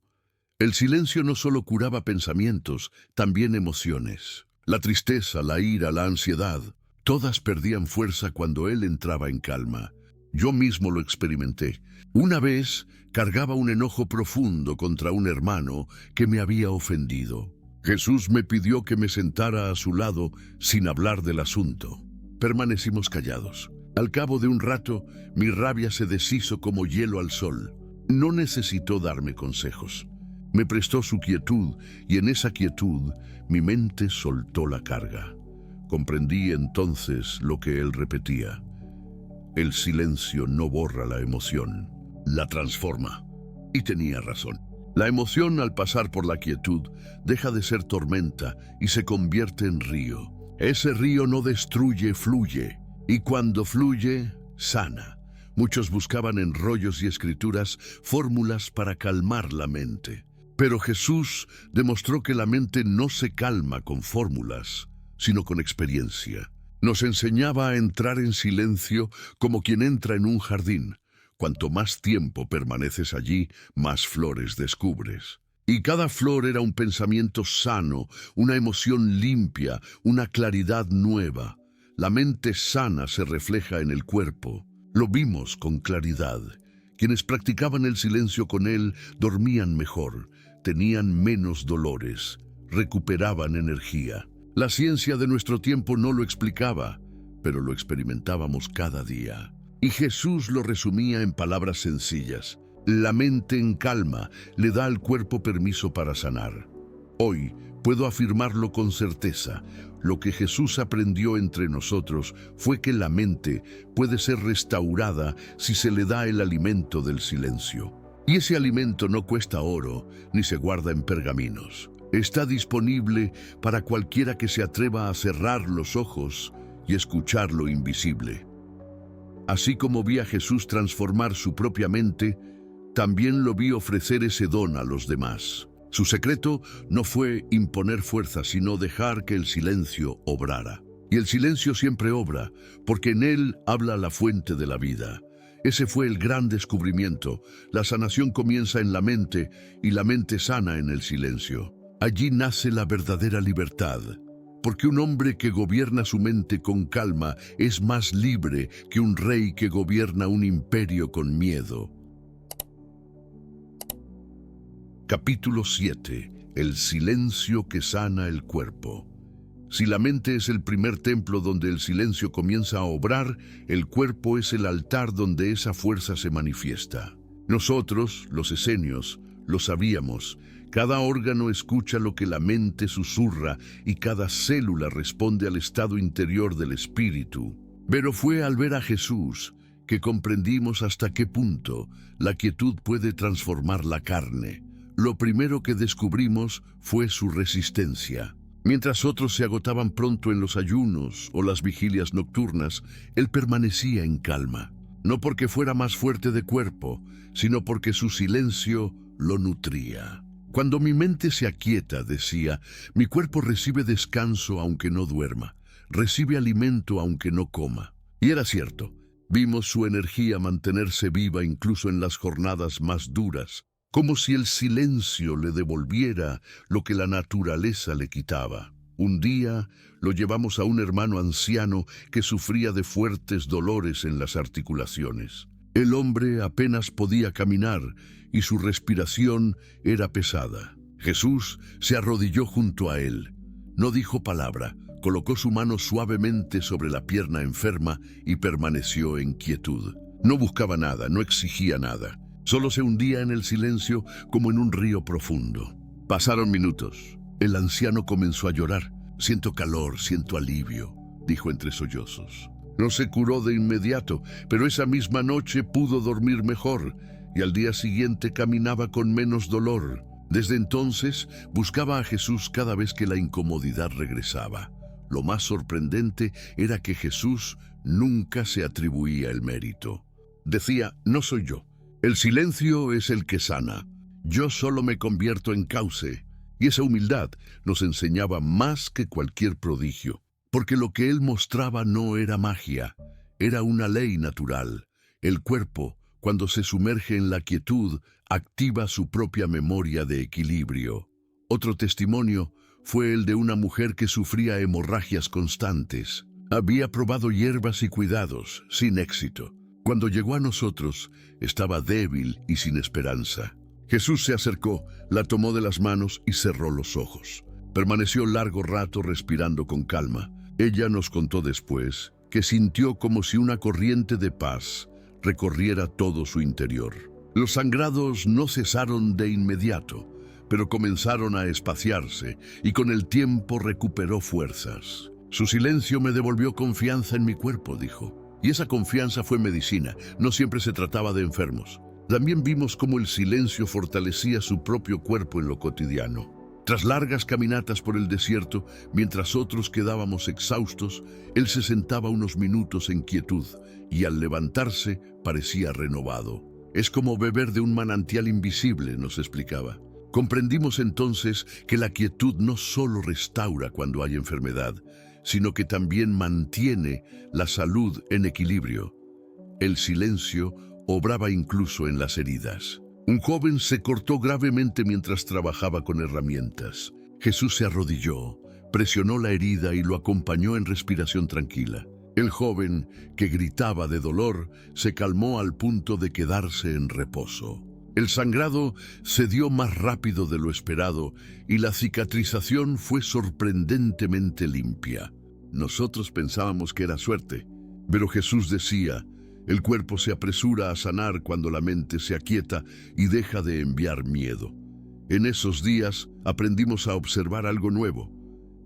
El silencio no solo curaba pensamientos, también emociones. La tristeza, la ira, la ansiedad, todas perdían fuerza cuando él entraba en calma. Yo mismo lo experimenté. Una vez cargaba un enojo profundo contra un hermano que me había ofendido. Jesús me pidió que me sentara a su lado sin hablar del asunto. Permanecimos callados. Al cabo de un rato, mi rabia se deshizo como hielo al sol. No necesitó darme consejos. Me prestó su quietud y en esa quietud mi mente soltó la carga. Comprendí entonces lo que él repetía: el silencio no borra la emoción, la transforma. Y tenía razón. La emoción al pasar por la quietud deja de ser tormenta y se convierte en río. Ese río no destruye, fluye. Y cuando fluye, sana. Muchos buscaban en rollos y escrituras fórmulas para calmar la mente. Pero Jesús demostró que la mente no se calma con fórmulas, sino con experiencia. Nos enseñaba a entrar en silencio como quien entra en un jardín. Cuanto más tiempo permaneces allí, más flores descubres. Y cada flor era un pensamiento sano, una emoción limpia, una claridad nueva. La mente sana se refleja en el cuerpo. Lo vimos con claridad. Quienes practicaban el silencio con él dormían mejor, tenían menos dolores, recuperaban energía. La ciencia de nuestro tiempo no lo explicaba, pero lo experimentábamos cada día. Y Jesús lo resumía en palabras sencillas. La mente en calma le da al cuerpo permiso para sanar. Hoy puedo afirmarlo con certeza. Lo que Jesús aprendió entre nosotros fue que la mente puede ser restaurada si se le da el alimento del silencio. Y ese alimento no cuesta oro ni se guarda en pergaminos. Está disponible para cualquiera que se atreva a cerrar los ojos y escuchar lo invisible. Así como vi a Jesús transformar su propia mente, también lo vi ofrecer ese don a los demás. Su secreto no fue imponer fuerza, sino dejar que el silencio obrara. Y el silencio siempre obra, porque en él habla la fuente de la vida. Ese fue el gran descubrimiento. La sanación comienza en la mente y la mente sana en el silencio. Allí nace la verdadera libertad, porque un hombre que gobierna su mente con calma es más libre que un rey que gobierna un imperio con miedo. Capítulo 7. El silencio que sana el cuerpo. Si la mente es el primer templo donde el silencio comienza a obrar, el cuerpo es el altar donde esa fuerza se manifiesta. Nosotros, los esenios, lo sabíamos. Cada órgano escucha lo que la mente susurra y cada célula responde al estado interior del espíritu. Pero fue al ver a Jesús que comprendimos hasta qué punto la quietud puede transformar la carne. Lo primero que descubrimos fue su resistencia. Mientras otros se agotaban pronto en los ayunos o las vigilias nocturnas, él permanecía en calma. No porque fuera más fuerte de cuerpo, sino porque su silencio lo nutría. Cuando mi mente se aquieta, decía, mi cuerpo recibe descanso aunque no duerma, recibe alimento aunque no coma. Y era cierto, vimos su energía mantenerse viva incluso en las jornadas más duras, como si el silencio le devolviera lo que la naturaleza le quitaba. Un día lo llevamos a un hermano anciano que sufría de fuertes dolores en las articulaciones. El hombre apenas podía caminar y su respiración era pesada. Jesús se arrodilló junto a él. No dijo palabra, colocó su mano suavemente sobre la pierna enferma y permaneció en quietud. No buscaba nada, no exigía nada. Solo se hundía en el silencio como en un río profundo. Pasaron minutos. El anciano comenzó a llorar. Siento calor, siento alivio, dijo entre sollozos. No se curó de inmediato, pero esa misma noche pudo dormir mejor y al día siguiente caminaba con menos dolor. Desde entonces buscaba a Jesús cada vez que la incomodidad regresaba. Lo más sorprendente era que Jesús nunca se atribuía el mérito. Decía, no soy yo. El silencio es el que sana. Yo solo me convierto en cauce. Y esa humildad nos enseñaba más que cualquier prodigio, porque lo que él mostraba no era magia, era una ley natural. El cuerpo, cuando se sumerge en la quietud, activa su propia memoria de equilibrio. Otro testimonio fue el de una mujer que sufría hemorragias constantes. Había probado hierbas y cuidados, sin éxito. Cuando llegó a nosotros, estaba débil y sin esperanza. Jesús se acercó, la tomó de las manos y cerró los ojos. Permaneció largo rato respirando con calma. Ella nos contó después que sintió como si una corriente de paz recorriera todo su interior. Los sangrados no cesaron de inmediato, pero comenzaron a espaciarse y con el tiempo recuperó fuerzas. Su silencio me devolvió confianza en mi cuerpo, dijo. Y esa confianza fue medicina. No siempre se trataba de enfermos. También vimos cómo el silencio fortalecía su propio cuerpo en lo cotidiano. Tras largas caminatas por el desierto, mientras otros quedábamos exhaustos, él se sentaba unos minutos en quietud y al levantarse parecía renovado. Es como beber de un manantial invisible, nos explicaba. Comprendimos entonces que la quietud no solo restaura cuando hay enfermedad, sino que también mantiene la salud en equilibrio. El silencio obraba incluso en las heridas. Un joven se cortó gravemente mientras trabajaba con herramientas. Jesús se arrodilló, presionó la herida y lo acompañó en respiración tranquila. El joven, que gritaba de dolor, se calmó al punto de quedarse en reposo. El sangrado se dio más rápido de lo esperado y la cicatrización fue sorprendentemente limpia. Nosotros pensábamos que era suerte, pero Jesús decía: el cuerpo se apresura a sanar cuando la mente se aquieta y deja de enviar miedo. En esos días aprendimos a observar algo nuevo: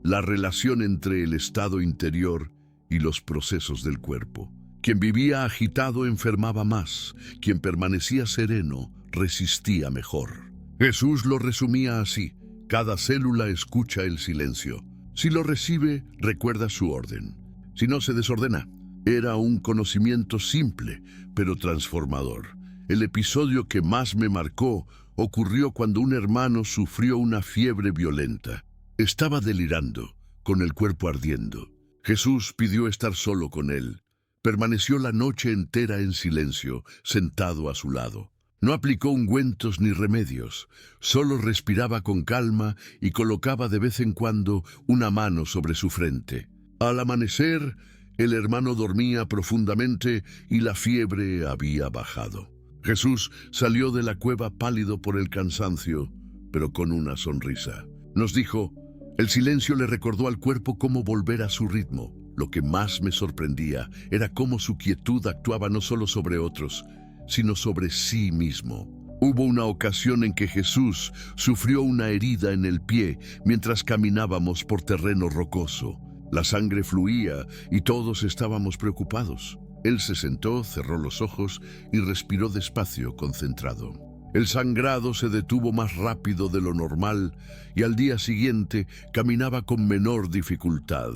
la relación entre el estado interior y los procesos del cuerpo. Quien vivía agitado enfermaba más, quien permanecía sereno resistía mejor. Jesús lo resumía así: cada célula escucha el silencio. Si lo recibe, recuerda su orden. Si no, se desordena. Era un conocimiento simple, pero transformador. El episodio que más me marcó ocurrió cuando un hermano sufrió una fiebre violenta. Estaba delirando, con el cuerpo ardiendo. Jesús pidió estar solo con él. Permaneció la noche entera en silencio, sentado a su lado. No aplicó ungüentos ni remedios, solo respiraba con calma y colocaba de vez en cuando una mano sobre su frente. Al amanecer, el hermano dormía profundamente y la fiebre había bajado. Jesús salió de la cueva pálido por el cansancio, pero con una sonrisa. Nos dijo: el silencio le recordó al cuerpo cómo volver a su ritmo. Lo que más me sorprendía era cómo su quietud actuaba no solo sobre otros, sino sobre sí mismo. Hubo una ocasión en que Jesús sufrió una herida en el pie mientras caminábamos por terreno rocoso. La sangre fluía y todos estábamos preocupados. Él se sentó, cerró los ojos y respiró despacio, concentrado. El sangrado se detuvo más rápido de lo normal y al día siguiente caminaba con menor dificultad.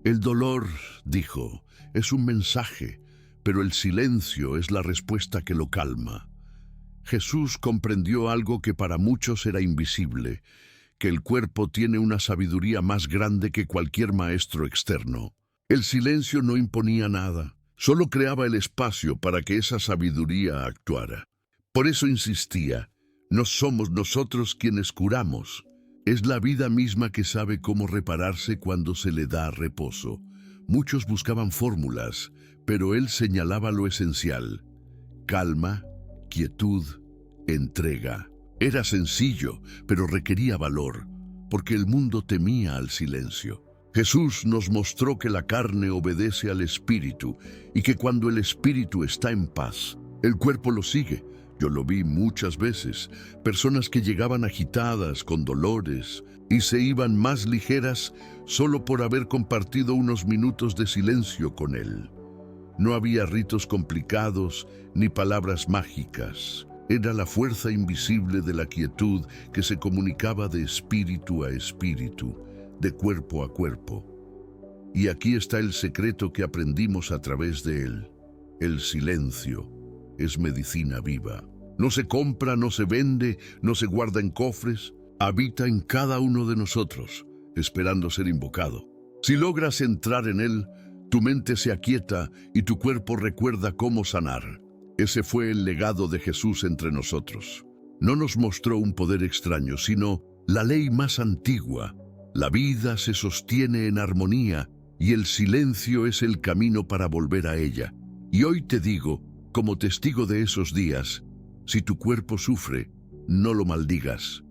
El dolor, dijo, es un mensaje, pero el silencio es la respuesta que lo calma. Jesús comprendió algo que para muchos era invisible: que el cuerpo tiene una sabiduría más grande que cualquier maestro externo. El silencio no imponía nada, solo creaba el espacio para que esa sabiduría actuara. Por eso insistía: no somos nosotros quienes curamos, es la vida misma que sabe cómo repararse cuando se le da reposo. Muchos buscaban fórmulas, pero él señalaba lo esencial: calma, quietud, entrega. Era sencillo, pero requería valor, porque el mundo temía al silencio. Jesús nos mostró que la carne obedece al espíritu y que cuando el espíritu está en paz, el cuerpo lo sigue. Yo lo vi muchas veces, personas que llegaban agitadas, con dolores, y se iban más ligeras solo por haber compartido unos minutos de silencio con él. No había ritos complicados ni palabras mágicas. Era la fuerza invisible de la quietud que se comunicaba de espíritu a espíritu, de cuerpo a cuerpo. Y aquí está el secreto que aprendimos a través de él: el silencio es medicina viva. No se compra, no se vende, no se guarda en cofres. Habita en cada uno de nosotros, esperando ser invocado. Si logras entrar en él, tu mente se aquieta y tu cuerpo recuerda cómo sanar. Ese fue el legado de Jesús entre nosotros. No nos mostró un poder extraño, sino la ley más antigua. La vida se sostiene en armonía y el silencio es el camino para volver a ella. Y hoy te digo, como testigo de esos días: si tu cuerpo sufre, no lo maldigas.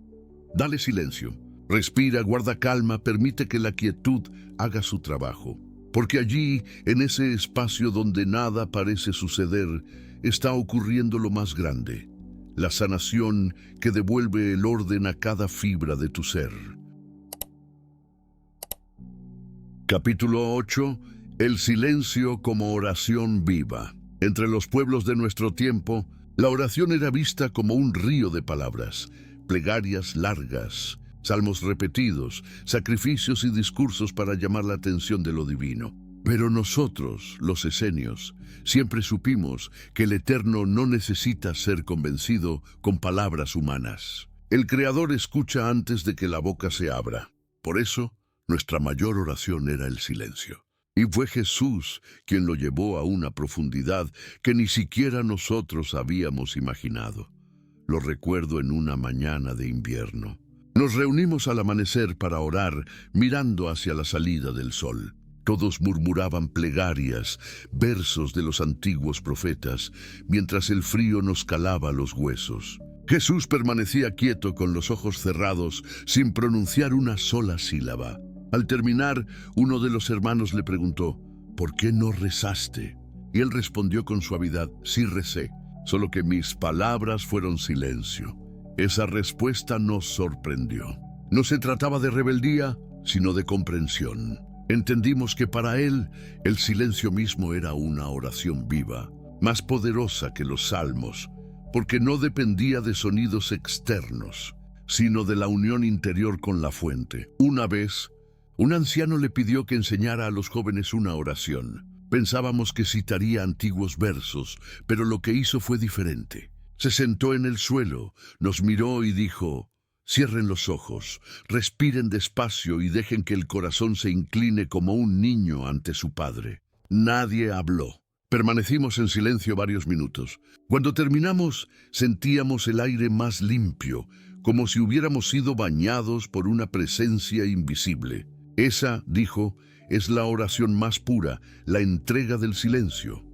Dale silencio, respira, guarda calma, permite que la quietud haga su trabajo. Porque allí, en ese espacio donde nada parece suceder, está ocurriendo lo más grande: la sanación que devuelve el orden a cada fibra de tu ser. Capítulo 8. El silencio como oración viva. Entre los pueblos de nuestro tiempo, La oración era vista como un río de palabras, plegarias largas, salmos repetidos, sacrificios y discursos para llamar la atención de lo divino. Pero nosotros, los esenios, siempre supimos que el Eterno no necesita ser convencido con palabras humanas. El Creador escucha antes de que la boca se abra. Por eso, nuestra mayor oración era el silencio. Y fue Jesús quien lo llevó a una profundidad que ni siquiera nosotros habíamos imaginado. Lo recuerdo en una mañana de invierno. Nos reunimos al amanecer para orar, mirando hacia la salida del sol. Todos murmuraban plegarias, versos de los antiguos profetas, mientras el frío nos calaba los huesos. Jesús permanecía quieto con los ojos cerrados, sin pronunciar una sola sílaba. Al terminar, uno de los hermanos le preguntó, ¿por qué no rezaste? Y él respondió con suavidad, sí recé, solo que mis palabras fueron silencio. Esa respuesta nos sorprendió. No se trataba de rebeldía, sino de comprensión. Entendimos que para él el silencio mismo era una oración viva, más poderosa que los salmos, porque no dependía de sonidos externos, sino de la unión interior con la fuente. Una vez, un anciano le pidió que enseñara a los jóvenes una oración. Pensábamos que citaría antiguos versos, pero lo que hizo fue diferente. Se sentó en el suelo, nos miró y dijo, cierren los ojos, respiren despacio y dejen que el corazón se incline como un niño ante su padre. Nadie habló. Permanecimos en silencio varios minutos. Cuando terminamos, sentíamos el aire más limpio, como si hubiéramos sido bañados por una presencia invisible. Esa, dijo, es la oración más pura, la entrega del silencio.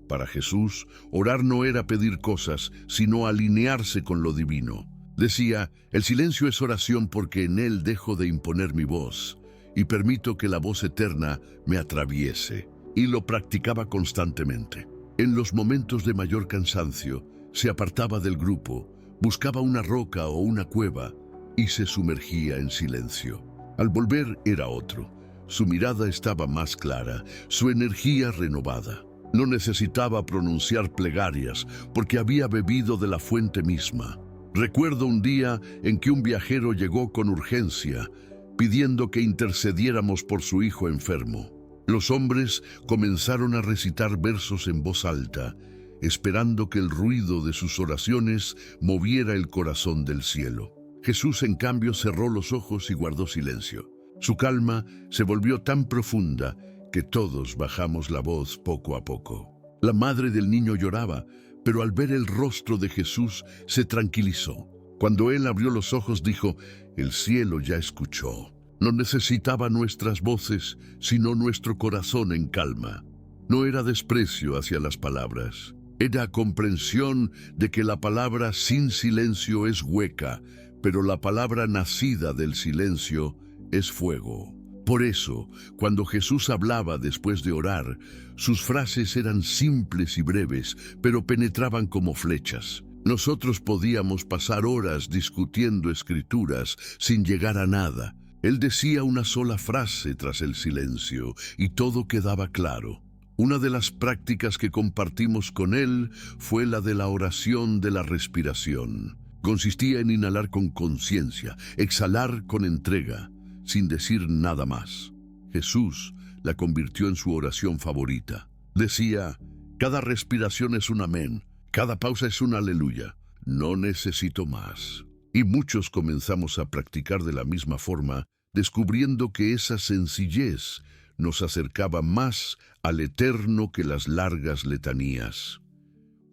Para Jesús, orar no era pedir cosas, sino alinearse con lo divino. Decía, el silencio es oración porque en él dejo de imponer mi voz y permito que la voz eterna me atraviese. Y lo practicaba constantemente. En los momentos de mayor cansancio, se apartaba del grupo, buscaba una roca o una cueva y se sumergía en silencio. Al volver era otro. Su mirada estaba más clara, su energía renovada. No necesitaba pronunciar plegarias porque había bebido de la fuente misma. Recuerdo un día en que un viajero llegó con urgencia, pidiendo que intercediéramos por su hijo enfermo. Los hombres comenzaron a recitar versos en voz alta, esperando que el ruido de sus oraciones moviera el corazón del cielo. Jesús, en cambio, cerró los ojos y guardó silencio. Su calma se volvió tan profunda que todos bajamos la voz poco a poco. La madre del niño lloraba, pero al ver el rostro de Jesús se tranquilizó. Cuando él abrió los ojos dijo, el cielo ya escuchó. No necesitaba nuestras voces, sino nuestro corazón en calma. No era desprecio hacia las palabras. Era comprensión de que la palabra sin silencio es hueca, pero la palabra nacida del silencio es fuego. Por eso, cuando Jesús hablaba después de orar, sus frases eran simples y breves, pero penetraban como flechas. Nosotros podíamos pasar horas discutiendo escrituras sin llegar a nada. Él decía una sola frase tras el silencio y todo quedaba claro. Una de las prácticas que compartimos con él fue la de la oración de la respiración. Consistía en inhalar con conciencia, exhalar con entrega, sin decir nada más. Jesús la convirtió en su oración favorita. Decía, cada respiración es un amén, cada pausa es un aleluya. No necesito más. Y muchos comenzamos a practicar de la misma forma, descubriendo que esa sencillez nos acercaba más al Eterno que las largas letanías.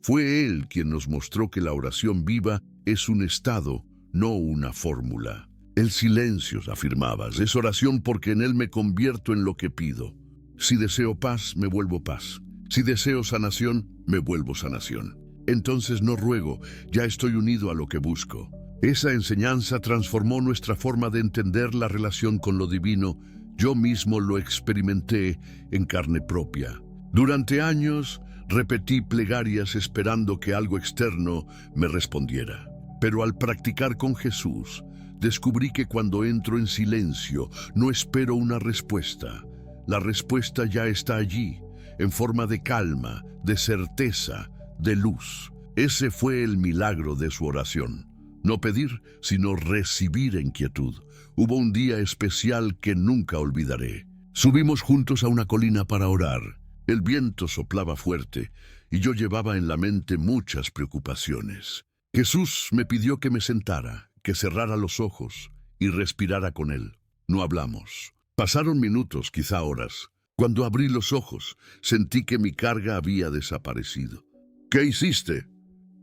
Fue Él quien nos mostró que la oración viva es un estado, no una fórmula. El silencio, afirmabas, es oración porque en él me convierto en lo que pido. Si deseo paz, me vuelvo paz. Si deseo sanación, me vuelvo sanación. Entonces no ruego, ya estoy unido a lo que busco. Esa enseñanza transformó nuestra forma de entender la relación con lo divino. Yo mismo lo experimenté en carne propia. Durante años, repetí plegarias esperando que algo externo me respondiera. Pero al practicar con Jesús, descubrí que cuando entro en silencio, no espero una respuesta. La respuesta ya está allí, en forma de calma, de certeza, de luz. Ese fue el milagro de su oración. No pedir, sino recibir en quietud. Hubo un día especial que nunca olvidaré. Subimos juntos a una colina para orar. El viento soplaba fuerte y yo llevaba en la mente muchas preocupaciones. Jesús me pidió que me sentara, que cerrara los ojos y respirara con él. No hablamos. Pasaron minutos, quizá horas. Cuando abrí los ojos, sentí que mi carga había desaparecido. ¿Qué hiciste?,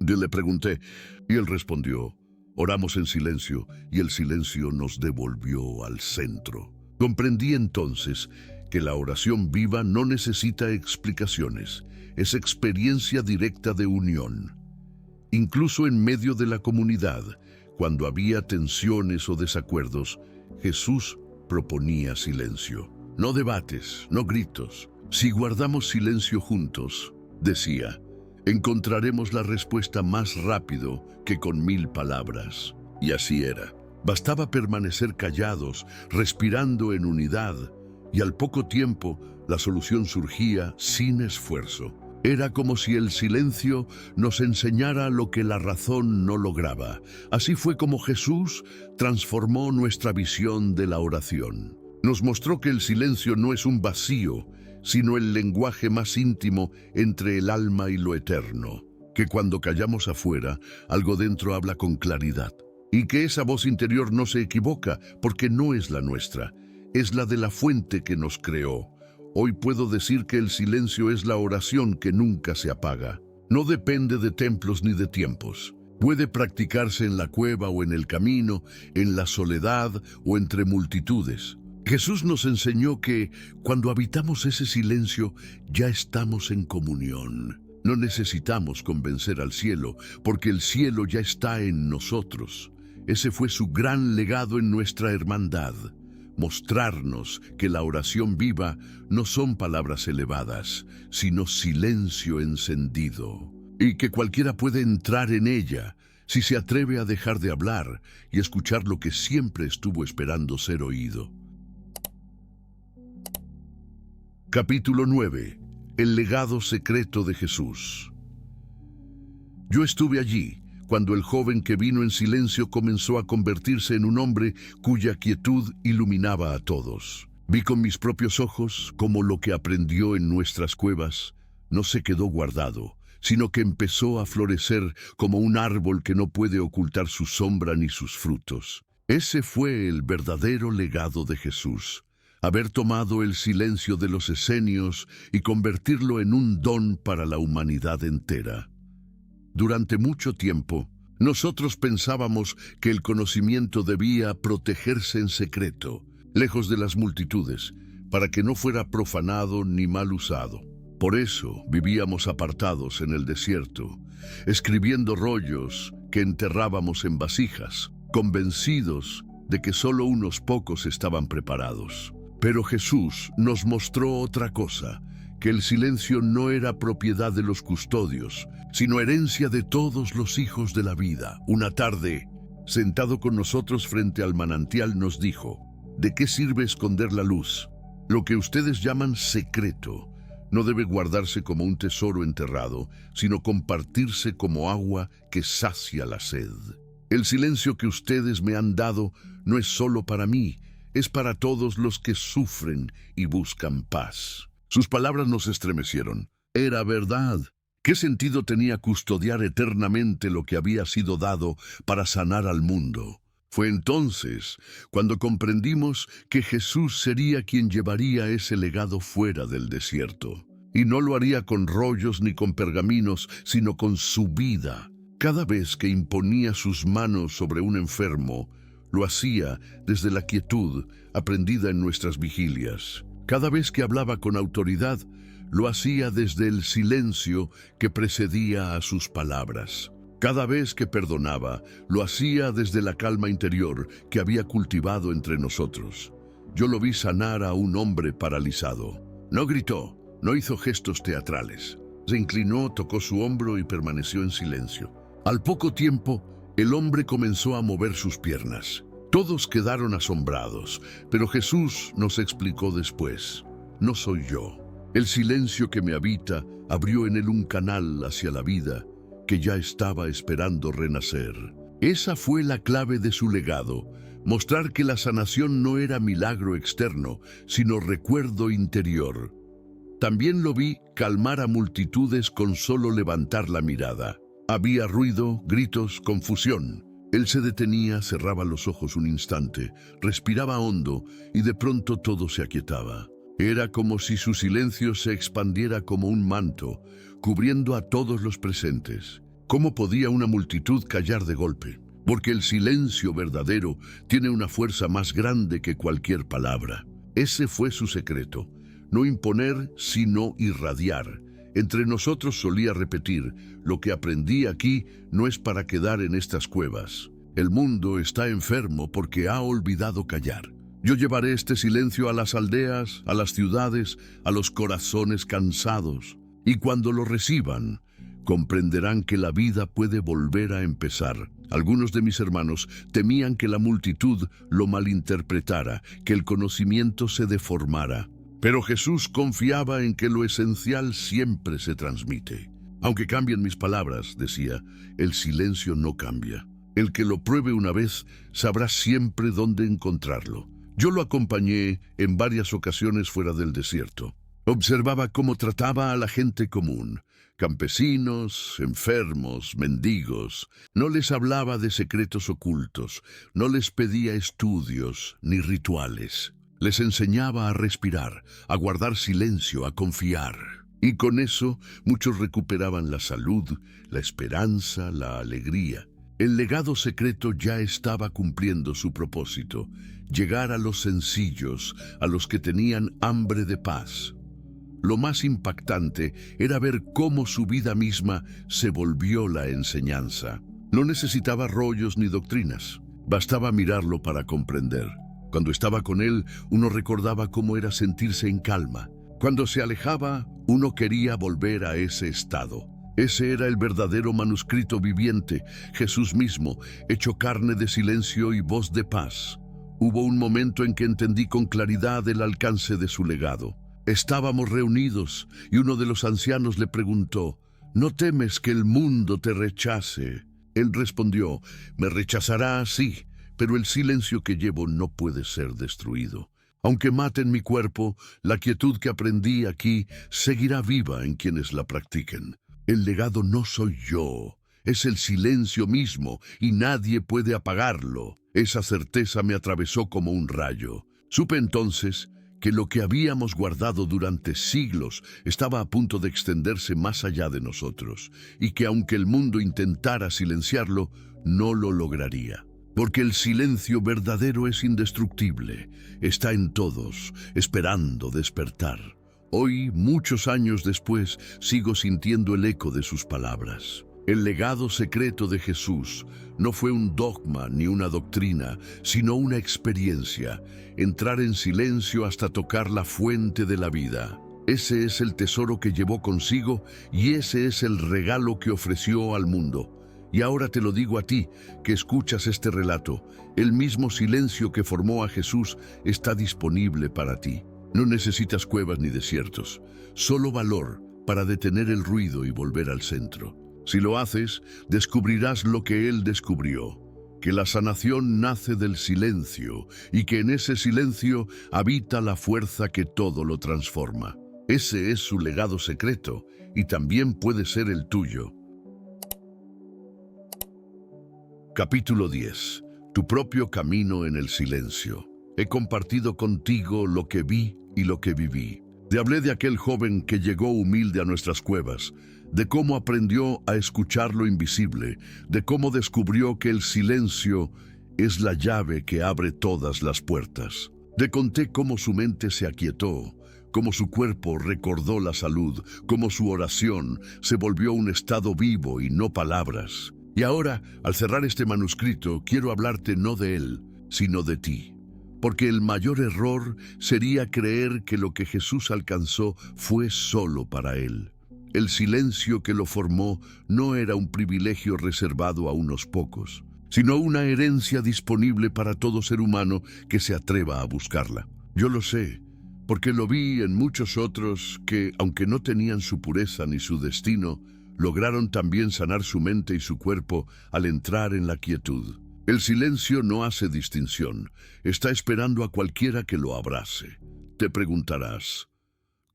le pregunté, y él respondió. Oramos en silencio, y el silencio nos devolvió al centro. Comprendí entonces que la oración viva no necesita explicaciones, es experiencia directa de unión. Incluso en medio de la comunidad, cuando había tensiones o desacuerdos, Jesús proponía silencio. No debates, no gritos. Si guardamos silencio juntos, decía, encontraremos la respuesta más rápido que con 1000 palabras. Y así era. Bastaba permanecer callados, respirando en unidad, y al poco tiempo la solución surgía sin esfuerzo. Era como si el silencio nos enseñara lo que la razón no lograba. Así fue como Jesús transformó nuestra visión de la oración. Nos mostró que el silencio no es un vacío, sino el lenguaje más íntimo entre el alma y lo eterno. Que cuando callamos afuera, algo dentro habla con claridad. Y que esa voz interior no se equivoca, porque no es la nuestra, es la de la fuente que nos creó. Hoy puedo decir que el silencio es la oración que nunca se apaga. No depende de templos ni de tiempos. Puede practicarse en la cueva o en el camino, en la soledad o entre multitudes. Jesús nos enseñó que cuando habitamos ese silencio ya estamos en comunión. No necesitamos convencer al cielo, porque el cielo ya está en nosotros. Ese fue su gran legado en nuestra hermandad. Mostrarnos que la oración viva no son palabras elevadas, sino silencio encendido, y que cualquiera puede entrar en ella si se atreve a dejar de hablar y escuchar lo que siempre estuvo esperando ser oído. Capítulo 9. El legado secreto de Jesús. Yo estuve allí cuando el joven que vino en silencio comenzó a convertirse en un hombre cuya quietud iluminaba a todos. Vi con mis propios ojos cómo lo que aprendió en nuestras cuevas no se quedó guardado, sino que empezó a florecer como un árbol que no puede ocultar su sombra ni sus frutos. Ese fue el verdadero legado de Jesús. Haber tomado el silencio de los esenios y convertirlo en un don para la humanidad entera. Durante mucho tiempo, nosotros pensábamos que el conocimiento debía protegerse en secreto, lejos de las multitudes, para que no fuera profanado ni mal usado. Por eso vivíamos apartados en el desierto, escribiendo rollos que enterrábamos en vasijas, convencidos de que solo unos pocos estaban preparados. Pero Jesús nos mostró otra cosa, que el silencio no era propiedad de los custodios, sino herencia de todos los hijos de la vida. Una tarde, sentado con nosotros frente al manantial, nos dijo, ¿de qué sirve esconder la luz? Lo que ustedes llaman secreto no debe guardarse como un tesoro enterrado, sino compartirse como agua que sacia la sed. El silencio que ustedes me han dado no es solo para mí, es para todos los que sufren y buscan paz. Sus palabras nos estremecieron. Era verdad. ¿Qué sentido tenía custodiar eternamente lo que había sido dado para sanar al mundo? Fue entonces cuando comprendimos que Jesús sería quien llevaría ese legado fuera del desierto. Y no lo haría con rollos ni con pergaminos, sino con su vida. Cada vez que imponía sus manos sobre un enfermo, lo hacía desde la quietud aprendida en nuestras vigilias. Cada vez que hablaba con autoridad, lo hacía desde el silencio que precedía a sus palabras. Cada vez que perdonaba, lo hacía desde la calma interior que había cultivado entre nosotros. Yo lo vi sanar a un hombre paralizado. No gritó, no hizo gestos teatrales. Se inclinó, tocó su hombro y permaneció en silencio. Al poco tiempo, el hombre comenzó a mover sus piernas. Todos quedaron asombrados, pero Jesús nos explicó después, no soy yo. El silencio que me habita abrió en él un canal hacia la vida que ya estaba esperando renacer. Esa fue la clave de su legado, mostrar que la sanación no era milagro externo, sino recuerdo interior. También lo vi calmar a multitudes con solo levantar la mirada. Había ruido, gritos, confusión. Él se detenía, cerraba los ojos un instante, respiraba hondo y de pronto todo se aquietaba. Era como si su silencio se expandiera como un manto, cubriendo a todos los presentes. ¿Cómo podía una multitud callar de golpe? Porque el silencio verdadero tiene una fuerza más grande que cualquier palabra. Ese fue su secreto. No imponer, sino irradiar. Entre nosotros solía repetir, lo que aprendí aquí no es para quedar en estas cuevas. El mundo está enfermo porque ha olvidado callar. Yo llevaré este silencio a las aldeas, a las ciudades, a los corazones cansados. Y cuando lo reciban, comprenderán que la vida puede volver a empezar. Algunos de mis hermanos temían que la multitud lo malinterpretara, que el conocimiento se deformara. Pero Jesús confiaba en que lo esencial siempre se transmite. Aunque cambien mis palabras, decía, el silencio no cambia. El que lo pruebe una vez sabrá siempre dónde encontrarlo. Yo lo acompañé en varias ocasiones fuera del desierto. Observaba cómo trataba a la gente común, campesinos, enfermos, mendigos. No les hablaba de secretos ocultos, no les pedía estudios ni rituales. Les enseñaba a respirar, a guardar silencio, a confiar. Y con eso muchos recuperaban la salud, la esperanza, la alegría. El legado secreto ya estaba cumpliendo su propósito, llegar a los sencillos, a los que tenían hambre de paz. Lo más impactante era ver cómo su vida misma se volvió la enseñanza. No necesitaba rollos ni doctrinas, bastaba mirarlo para comprender. Cuando estaba con él, uno recordaba cómo era sentirse en calma. Cuando se alejaba, uno quería volver a ese estado. Ese era el verdadero manuscrito viviente, Jesús mismo, hecho carne de silencio y voz de paz. Hubo un momento en que entendí con claridad el alcance de su legado. Estábamos reunidos y uno de los ancianos le preguntó, ¿no temes que el mundo te rechace? Él respondió, me rechazará, sí, pero el silencio que llevo no puede ser destruido. Aunque maten mi cuerpo, la quietud que aprendí aquí seguirá viva en quienes la practiquen. El legado no soy yo, es el silencio mismo y nadie puede apagarlo. Esa certeza me atravesó como un rayo. Supe entonces que lo que habíamos guardado durante siglos estaba a punto de extenderse más allá de nosotros y que aunque el mundo intentara silenciarlo, no lo lograría. Porque el silencio verdadero es indestructible, está en todos, esperando despertar. Hoy, muchos años después, sigo sintiendo el eco de sus palabras. El legado secreto de Jesús no fue un dogma ni una doctrina, sino una experiencia, entrar en silencio hasta tocar la fuente de la vida. Ese es el tesoro que llevó consigo y ese es el regalo que ofreció al mundo. Y ahora te lo digo a ti, que escuchas este relato, el mismo silencio que formó a Jesús está disponible para ti. No necesitas cuevas ni desiertos, solo valor para detener el ruido y volver al centro. Si lo haces, descubrirás lo que Él descubrió, que la sanación nace del silencio y que en ese silencio habita la fuerza que todo lo transforma. Ese es su legado secreto y también puede ser el tuyo. Capítulo 10. Tu propio camino en el silencio. He compartido contigo lo que vi y lo que viví. Te hablé de aquel joven que llegó humilde a nuestras cuevas, de cómo aprendió a escuchar lo invisible, de cómo descubrió que el silencio es la llave que abre todas las puertas. Te conté cómo su mente se aquietó, cómo su cuerpo recordó la salud, cómo su oración se volvió un estado vivo y no palabras. Y ahora, al cerrar este manuscrito, quiero hablarte no de él, sino de ti. Porque el mayor error sería creer que lo que Jesús alcanzó fue solo para él. El silencio que lo formó no era un privilegio reservado a unos pocos, sino una herencia disponible para todo ser humano que se atreva a buscarla. Yo lo sé, porque lo vi en muchos otros que, aunque no tenían su pureza ni su destino, lograron también sanar su mente y su cuerpo al entrar en la quietud. El silencio no hace distinción, está esperando a cualquiera que lo abrace. Te preguntarás,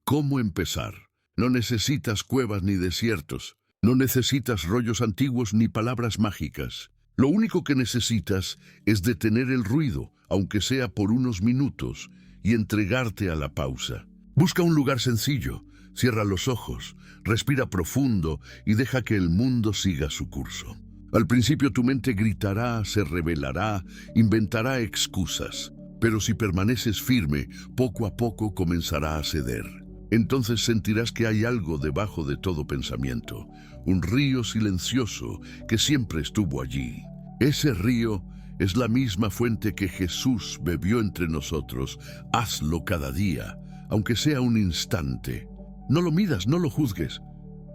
¿cómo empezar? No necesitas cuevas ni desiertos, no necesitas rollos antiguos ni palabras mágicas. Lo único que necesitas es detener el ruido, aunque sea por unos minutos, y entregarte a la pausa. Busca un lugar sencillo, cierra los ojos, respira profundo y deja que el mundo siga su curso. Al principio tu mente gritará, se rebelará, inventará excusas, pero si permaneces firme, poco a poco comenzará a ceder. Entonces sentirás que hay algo debajo de todo pensamiento, un río silencioso que siempre estuvo allí. Ese río es la misma fuente que Jesús bebió entre nosotros. Hazlo cada día, aunque sea un instante. No lo midas, no lo juzgues.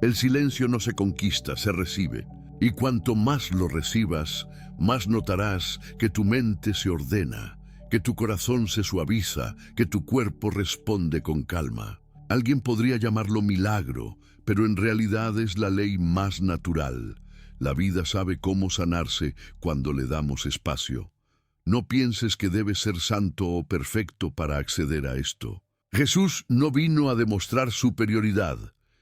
El silencio no se conquista, se recibe. Y cuanto más lo recibas, más notarás que tu mente se ordena, que tu corazón se suaviza, que tu cuerpo responde con calma. Alguien podría llamarlo milagro, pero en realidad es la ley más natural. La vida sabe cómo sanarse cuando le damos espacio. No pienses que debes ser santo o perfecto para acceder a esto. Jesús no vino a demostrar superioridad,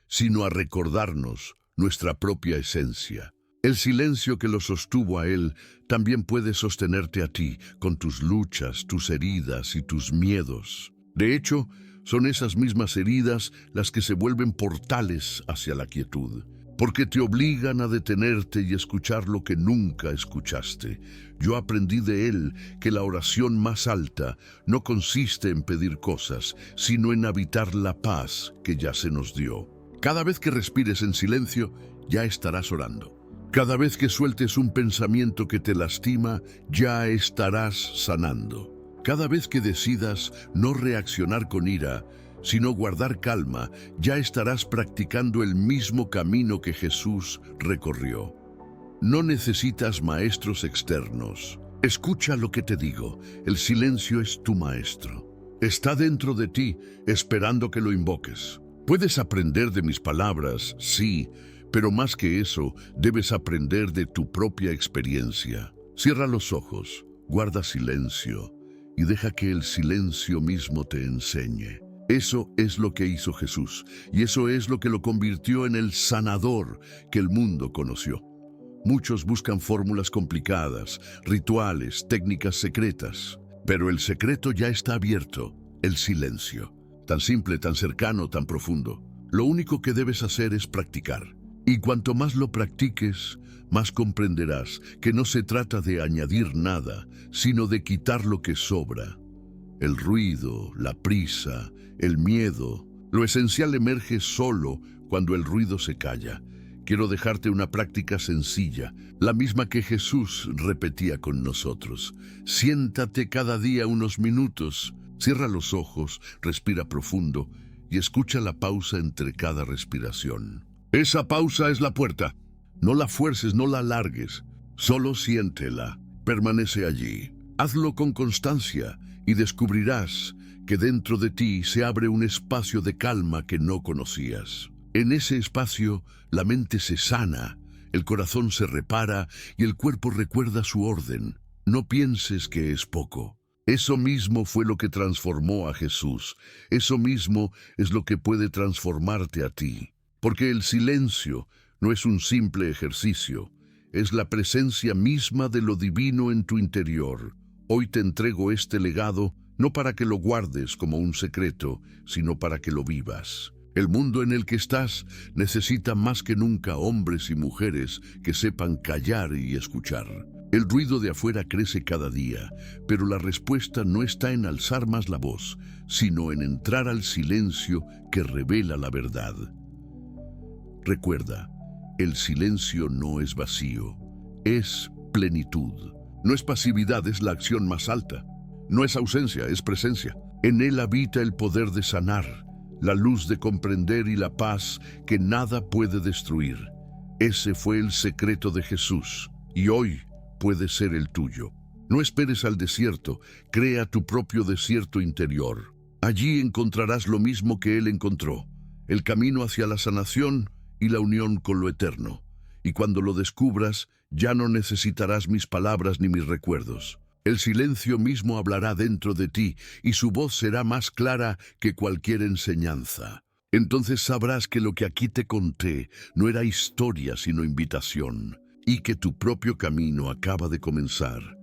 sino a recordarnos nuestra propia esencia. El silencio que lo sostuvo a él también puede sostenerte a ti, con tus luchas, tus heridas y tus miedos. De hecho, son esas mismas heridas las que se vuelven portales hacia la quietud, porque te obligan a detenerte y escuchar lo que nunca escuchaste. Yo aprendí de él que la oración más alta no consiste en pedir cosas, sino en habitar la paz que ya se nos dio. Cada vez que respires en silencio, ya estarás orando. Cada vez que sueltes un pensamiento que te lastima, ya estarás sanando. Cada vez que decidas no reaccionar con ira, sino guardar calma, ya estarás practicando el mismo camino que Jesús recorrió. No necesitas maestros externos. Escucha lo que te digo, el silencio es tu maestro. Está dentro de ti, esperando que lo invoques. Puedes aprender de mis palabras, sí, pero más que eso, debes aprender de tu propia experiencia. Cierra los ojos, guarda silencio y deja que el silencio mismo te enseñe. Eso es lo que hizo Jesús, y eso es lo que lo convirtió en el sanador que el mundo conoció. Muchos buscan fórmulas complicadas, rituales, técnicas secretas, pero el secreto ya está abierto, el silencio. Tan simple, tan cercano, tan profundo. Lo único que debes hacer es practicar. Y cuanto más lo practiques, más comprenderás que no se trata de añadir nada, sino de quitar lo que sobra. El ruido, la prisa, el miedo, lo esencial emerge solo cuando el ruido se calla. Quiero dejarte una práctica sencilla, la misma que Jesús repetía con nosotros. Siéntate cada día unos minutos, cierra los ojos, respira profundo y escucha la pausa entre cada respiración. Esa pausa es la puerta. No la fuerces, no la alargues. Solo siéntela. Permanece allí. Hazlo con constancia y descubrirás que dentro de ti se abre un espacio de calma que no conocías. En ese espacio, la mente se sana, el corazón se repara y el cuerpo recuerda su orden. No pienses que es poco. Eso mismo fue lo que transformó a Jesús. Eso mismo es lo que puede transformarte a ti. Porque el silencio no es un simple ejercicio, es la presencia misma de lo divino en tu interior. Hoy te entrego este legado no para que lo guardes como un secreto, sino para que lo vivas. El mundo en el que estás necesita más que nunca hombres y mujeres que sepan callar y escuchar. El ruido de afuera crece cada día, pero la respuesta no está en alzar más la voz, sino en entrar al silencio que revela la verdad. Recuerda, el silencio no es vacío, es plenitud. No es pasividad, es la acción más alta. No es ausencia, es presencia. En él habita el poder de sanar, la luz de comprender y la paz que nada puede destruir. Ese fue el secreto de Jesús, y hoy puede ser el tuyo. No esperes al desierto, crea tu propio desierto interior. Allí encontrarás lo mismo que él encontró, el camino hacia la sanación y la unión con lo eterno. Y cuando lo descubras, ya no necesitarás mis palabras ni mis recuerdos. El silencio mismo hablará dentro de ti y su voz será más clara que cualquier enseñanza. Entonces sabrás que lo que aquí te conté no era historia sino invitación, y que tu propio camino acaba de comenzar.